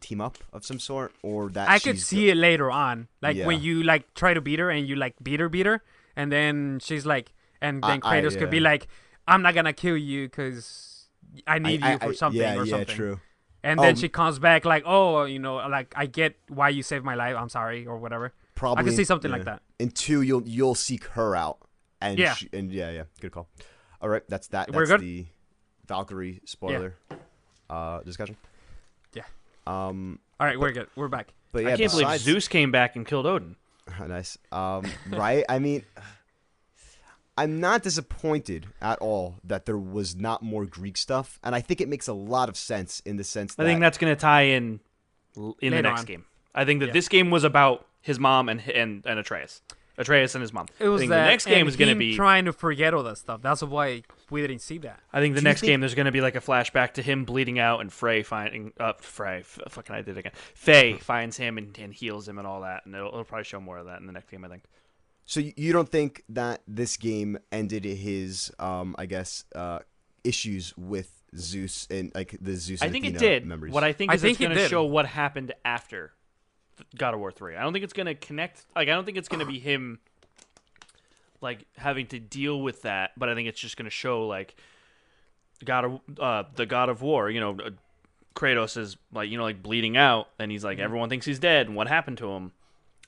team up of some sort, or that I could see it later on, like Yeah. when you like try to beat her and you like beat her, and then she's like, and then Kratos could be yeah. like, I'm not gonna kill you because I need you for something or something. Yeah, true. And then she comes back like, oh, like I get why you saved my life. I'm sorry or whatever. Probably I can see something like that. In 2, you'll seek her out, and Yeah. Good call. All right, that's We're good? the Valkyrie spoiler discussion. Yeah. All right, we're good. We're back. But yeah, I can't believe Zeus came back and killed Odin. Nice. Right? I mean, I'm not disappointed at all that there was not more Greek stuff, and I think it makes a lot of sense in the sense that I think that's going to tie in the Later next on. game. I think that this game was about his mom and Atreus. Atreus and his mom. It was I think that, the next game and is going to him be trying to forget all that stuff. That's why we didn't see that. I think the Do you next think- game there's going to be like a flashback to him bleeding out and Faye Faye finds him and heals him and all that, and it'll probably show more of that in the next game, I think. So you don't think that this game ended his, issues with Zeus and like the Zeus? I and think it Athena did. Memories? What I think I is think it's it going to did. show what happened after God of War 3. I don't think it's going to connect. Like, I don't think it's going to be him like having to deal with that, but I think it's just going to show like the God of War. Kratos is like bleeding out, and he's like everyone thinks he's dead, and what happened to him?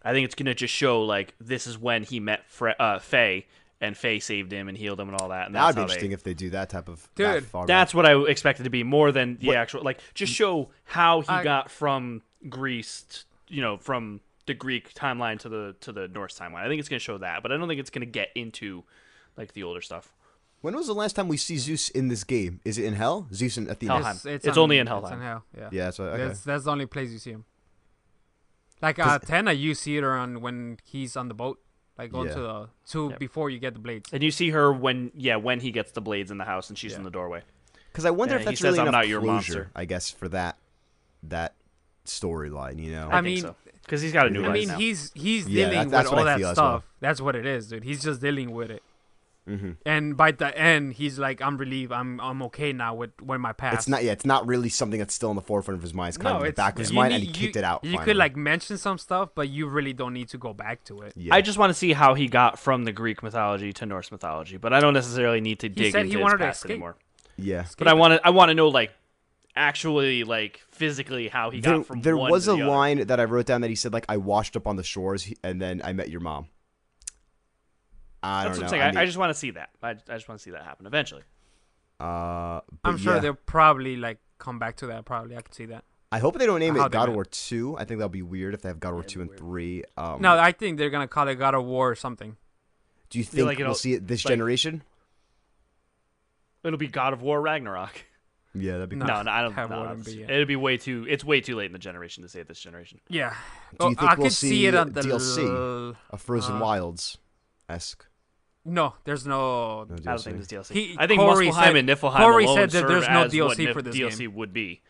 I think it's going to just show like this is when he met Faye, and Faye saved him and healed him and all that. And That would that's be how interesting if they do that type of Dude, that far back. That's what I expected to be more than the actual like just show how he got from Greece, from the Greek timeline to the Norse timeline. I think it's going to show that, but I don't think it's going to get into like the older stuff. When was the last time we see Zeus in this game? Is it in Hell? Zeus and Athena. Helheim. It's only in Helheim. It's in Hell, yeah. Yeah, that's what, okay. That's the only place you see him. Like Athena, you see it on when he's on the boat, like going before you get the blades. And you see her when he gets the blades in the house and she's in the doorway. Because I wonder if he that's says, really "I'm enough not your closure, monster." I guess, for that storyline, I mean, think so. Because he's got a new I life mean, now. he's Yeah, dealing that's with what all I that feel as stuff. well. That's what it is, dude. He's just dealing with it. Mm-hmm. And by the end, he's like, "I'm relieved. I'm okay now with my past." It's not. Yeah, it's not really something that's still in the forefront of his mind. It's kind of in the back of his you mind, need- and he kicked it out. You finally. could like mention some stuff, but you really don't need to go back to it. Yeah. I just want to see how he got from the Greek mythology to Norse mythology, but I don't necessarily need to dig said into he his wanted to past escape. anymore. Yeah. But I want to know like actually like physically how he got from There one was to a the other. line that I wrote down that he said like, "I washed up on the shores, and then I met your mom." I That's don't what know. I'm saying. I just want to see that. I just want to see that happen eventually. but I'm sure yeah. they'll probably like come back to that. Probably, I could see that. I hope they don't name How it they God of went. War 2. I think that'll be weird if they have God of War 2 and 3. No, I think they're gonna call it God of War or something. do you think like we'll it'll- see it this like- generation? It'll be God of War Ragnarok. Yeah, that'd be No. cool. No, I don't. that No, wouldn't be it. it'd be way too. It's way too late in the generation to say it this generation. Yeah. Do you think I we'll could see it see on the DLC? A Frozen Wilds esque. No, there's no. No I don't DLC. think there's DLC. He- I think Corey Muspelheim said- and Niflheim Corey alone said that serve there's no as DLC what for this DLC game. would be.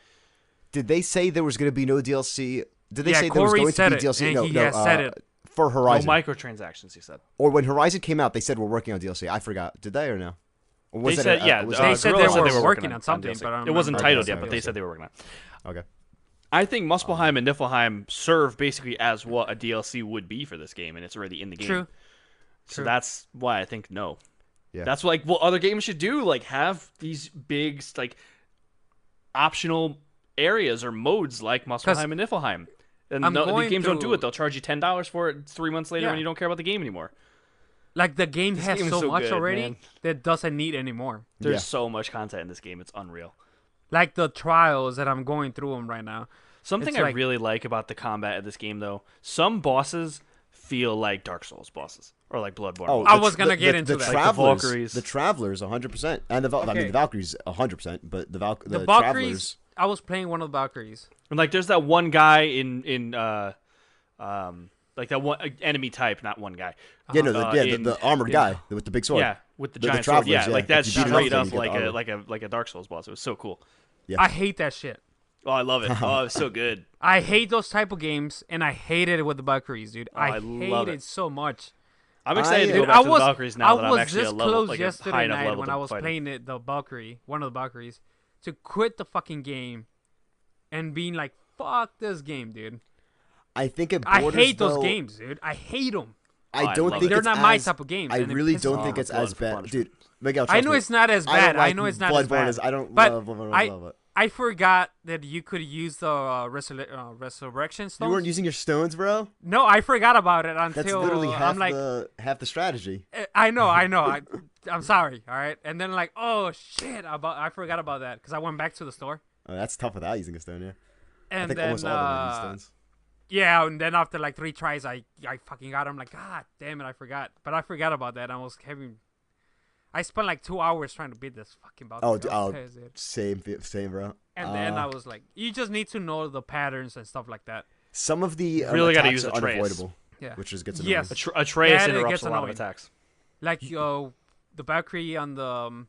Did they say there was going to be no DLC? Did they Yeah, say there was Corey going said to be it, DLC? and No, he no. has said it. For No Horizon. microtransactions, he said. Or when Horizon came out, they said we're working on DLC. I forgot. Did they or no? Or was They it said, yeah. was They it- said Guerrilla they said were working on on something, DLC. but I don't it wasn't remember titled what yet, it but was. they said they were working on it. Okay. I think Muspelheim and Niflheim serve basically as what a DLC would be for this game, and it's already in the game. True. So True. that's why I think no. Yeah. That's like what other games should do. Like have these big like optional areas or modes like Muspelheim and Niflheim. And I'm these going games don't do to- it. They'll charge you $10 for it 3 months later Yeah. when you don't care about the game anymore. Like the game This has game is so so much good, already man. that doesn't need any more. There's Yeah. so much content in this game. It's unreal. Like the trials that I'm going through them right now. Something It's I like- really like about the combat of this game, though, some bosses feel like Dark Souls bosses or like Bloodborne. Oh, bosses. I was gonna get into the that. Travelers, Valkyries. the Travelers, 100%, and I mean Okay. the Valkyries, 100%, but the The Travelers. Valkyries. I was playing one of the Valkyries. And like, there's that one guy in like that one enemy type, not one guy. Yeah, no, in- the armored guy with the big sword. Yeah, with the The giant sword. Travelers, Yeah, yeah. like that's If you beat straight enough of up them, you get the like a Dark Souls boss. It was so cool. Yeah. I hate that shit. Oh, I love it. Oh, it was so good. I hate those type of games, and I hated it with the Valkyries, dude. I I hate love it it. so much. I'm excited to Dude, go back to the Valkyries now that I'm actually a level, like a yesterday high enough night level when to I was fight him. playing it, the Valkyrie, one of the Valkyries, to quit the fucking game and being like, "Fuck this game, dude." I think it I borders, hate those though, games, dude. I hate them. I don't love think it. They're it's not my as, type of games. I and it really pisses don't me think off. it's as Blood for bad, punishment. dude. Miguel, I trust know me. it's not as I bad. don't like I know it's not as Bloodborne. bad. I don't But love it. I forgot that you could use the resurrection stones. You weren't using your stones, bro. No, I forgot about it until That's literally I'm like, half the strategy. I know. I'm sorry. All right, and then like, oh shit, I forgot about that because I went back to the store. Oh, that's tough without using a stone, yeah. And I think then, almost all of them use stones. yeah, and then after like 3 tries, I fucking got it. I'm like, God damn it, I forgot. But I forgot about that. I spent like 2 hours trying to beat this fucking Valkyrie. Same, bro. And then I was like, you just need to know the patterns and stuff like that. Some of the Really gotta attacks use are Atreus. unavoidable, Yeah. which is gets annoying. Yes. Atreus That it interrupts gets a lot of annoying. attacks. Like the Valkyrie on the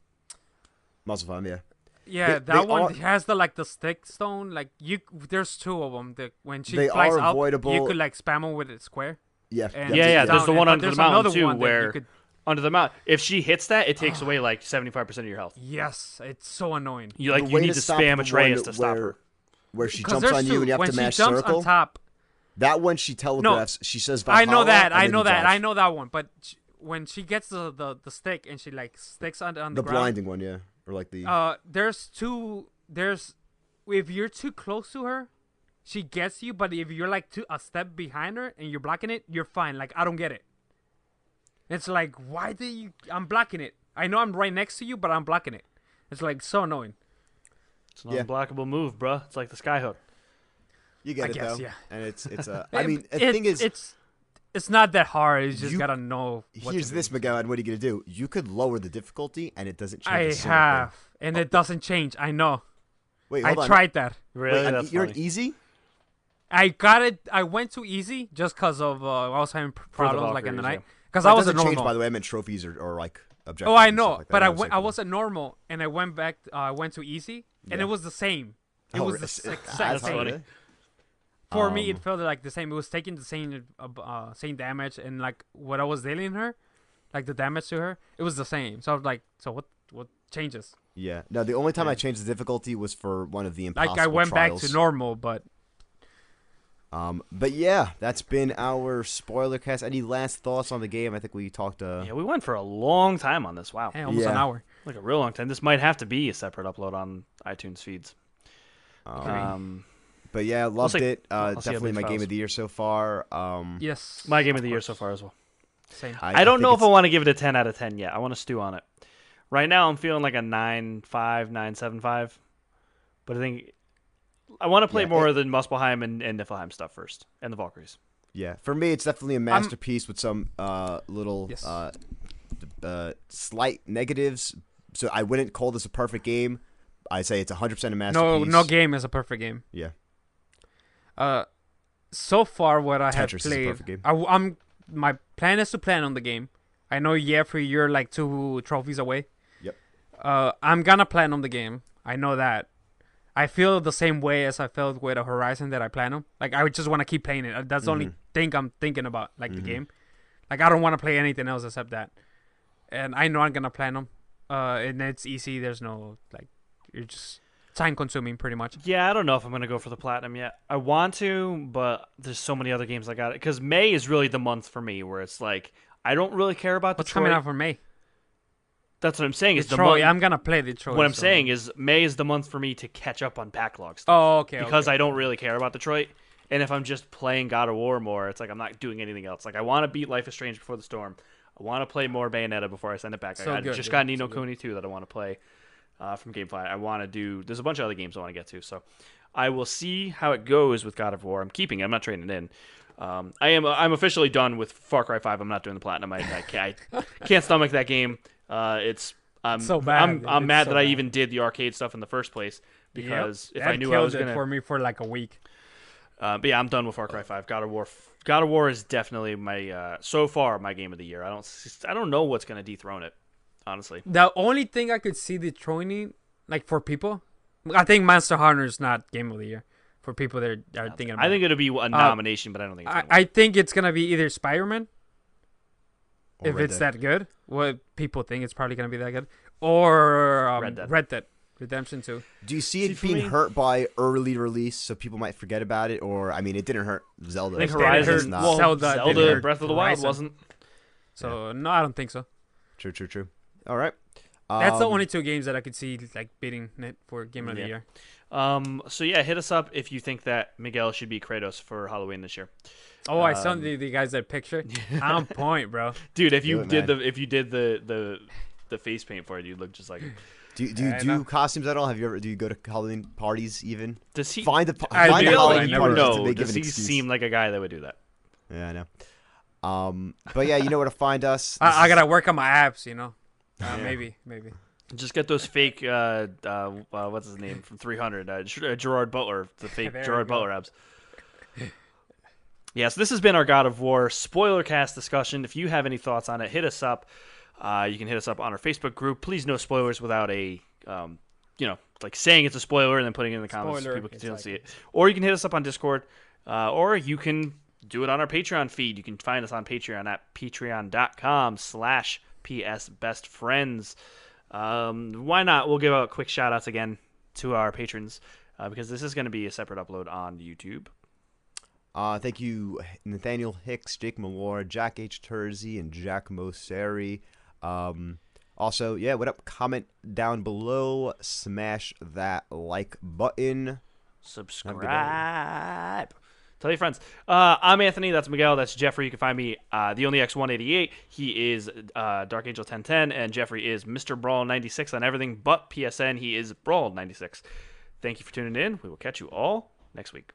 Muzzle farm, yeah. yeah, They that one are- has the stick stone. Like there's 2 of them. When she They flies are up, avoidable. you could like spam them with it square. Yeah, And Yeah. There's the down, one but under the there's mountain another too, one that you where could- under the mountain, if she hits that, it takes away like 75% of your health. Yes, it's so annoying. You The you way need to to stop spam the Atreus one to stop her. Where she Because jumps on you and you have when to mash she jumps circle. on top, That one she telegraphs. She says Valhalla. I know that. and I then know you that. dodge. I know that one. But when she gets the stick and she like sticks on the The ground, blinding one, yeah, or like the. If you're too close to her, she gets you. But if you're like a step behind her and you're blocking it, you're fine. Like I don't get it. It's like why do you? I'm blocking it. I know I'm right next to you, but I'm blocking it. It's like so annoying. It's an unblockable move, bruh. It's like the skyhook. You get I it guess, though, yeah. and it's I mean, the thing is, it's not that hard. You just You- gotta know. What here's to this, do. Miguel, and what are you gonna do? You could lower the difficulty, and it doesn't change. I a single have, thing. and it doesn't change. I know. Wait, I hold on. tried that. Really? Wait, That's you're funny. an easy. I got it. I went to easy just because of I was having problems like in the Valkyries, night. Because I That wasn't doesn't change, normal. by the way. I meant trophies or like objectives. Oh, I and know, stuff like that. but was like I that. wasn't normal, and I went back. I went to easy, and Yeah. it was the same. It Oh, was the it's- exact that's same. funny. For me, it felt like the same. It was taking the same damage, and like what I was dealing her, like the damage to her, it was the same. So I was like, so what changes? Yeah. No, the only time I changed the difficulty was for one of the impossible Like I went trials. back to normal, but But yeah, that's been our spoiler cast. Any last thoughts on the game? I think we talked. Yeah, we went for a long time on this. Wow. hey, almost an Yeah. hour. Like a real long time. This might have to be a separate upload on iTunes feeds. But yeah, loved see. it. I'll see how Definitely big my game files. of the year so far. Yes. My game of the year course. so far as well. Same. I don't think know if I it's- want to give it a 10 out of 10 yet. I want to stew on it. Right now, I'm feeling like a 9.5, 9.75. But I think I want to play Yeah, more of the Muspelheim and Niflheim stuff first, and the Valkyries. Yeah, for me, it's definitely a masterpiece with some little Yes. slight negatives. So I wouldn't call this a perfect game. I say it's 100% a masterpiece. No game is a perfect game. Yeah. So far what I have Tetris is a played, perfect game. I'm my plan is to plan on the game. I know Jeffrey, you're like 2 trophies away. Yep. I'm gonna plan on the game. I know that. I feel the same way as I felt with a Horizon that I plan on. Like I would just want to keep playing it. That's the only thing I'm thinking about, like the game. Like I don't want to play anything else except that. And I know I'm gonna plan them. And it's easy. There's no like, you're just time consuming pretty much. Yeah, I don't know if I'm going to go for the Platinum yet. I want to, but there's so many other games I got it. Because May is really the month for me where it's like, I don't really care about What's Detroit. coming out for May? That's what I'm saying. Is the Detroit. month. I'm gonna play Detroit. What I'm so- saying is May is the month for me to catch up on backlog stuff. Oh, okay. Because okay. I don't really care about Detroit. And if I'm just playing God of War more, it's like I'm not doing anything else. Like I want to beat Life is Strange before the storm. I want to play more Bayonetta before I send it back. So I good, just dude. got Nino So good. Kuni 2 that I want to play from GameFly. I want to do. There's a bunch of other games I want to get to. So I will see how it goes with God of War. I'm keeping it. I'm not trading it in. I'm officially done with Far Cry 5. I'm not doing the platinum. I can't stomach that game. I'm so bad. I'm It's mad so that I bad. even did the arcade stuff in the first place because Yep. if I That knew I was killed it gonna. for me for like a week. But yeah, I'm done with Far Cry 5. God of War. God of War is definitely my so far my game of the year. I don't know what's gonna dethrone it, honestly. The only thing I could see dethroning, like for people, I think Monster Hunter is not game of the year for people that are thinking about. I think it'll be a nomination, but I don't think it's gonna win. I think it's gonna be either Spider-Man if it's that good, what people think it's probably gonna be that good, or Red Dead Redemption 2. Do you see it being hurt by early release, so people might forget about it? Or, I mean, it didn't hurt Zelda. I think Horizon, not. Zelda Breath of the Wild wasn't. So, no, I don't think so. True. All right. That's the only 2 games that I could see like beating it for Game of the Year. So yeah, hit us up if you think that Miguel should be Kratos for Halloween this year. Oh, I saw the guys that picture. On point, bro. Dude, if you did the face paint for it, you'd look just like him. Do you do costumes at all? Do you go to Halloween parties even? Does he find a Halloween party? No. Does he seem like a guy that would do that? Yeah, I know. But yeah, you know where to find us. I gotta work on my abs, you know. Maybe. Just get those fake. What's his name from 300? Gerard Butler, the fake Gerard Butler abs. Yes, this has been our God of War Spoilercast discussion. If you have any thoughts on it, hit us up. You can hit us up on our Facebook group. Please, no spoilers without a, like saying it's a spoiler and then putting it in the comments so people can still see it. Or you can hit us up on Discord, or you can do it on our Patreon feed. You can find us on Patreon at patreon.com/psbestfriends. Why not? We'll give out quick shout outs again to our patrons because this is going to be a separate upload on YouTube. Thank you, Nathaniel Hicks, Jake Malore, Jack H. Terzi, and Jack Moseri. Also, yeah, what up? Comment down below. Smash that like button. Subscribe. Tell your friends. I'm Anthony. That's Miguel. That's Jeffrey. You can find me the Only X188. He is Dark Angel 1010, and Jeffrey is Mr. Brawl 96 on everything but PSN. He is Brawl 96. Thank you for tuning in. We will catch you all next week.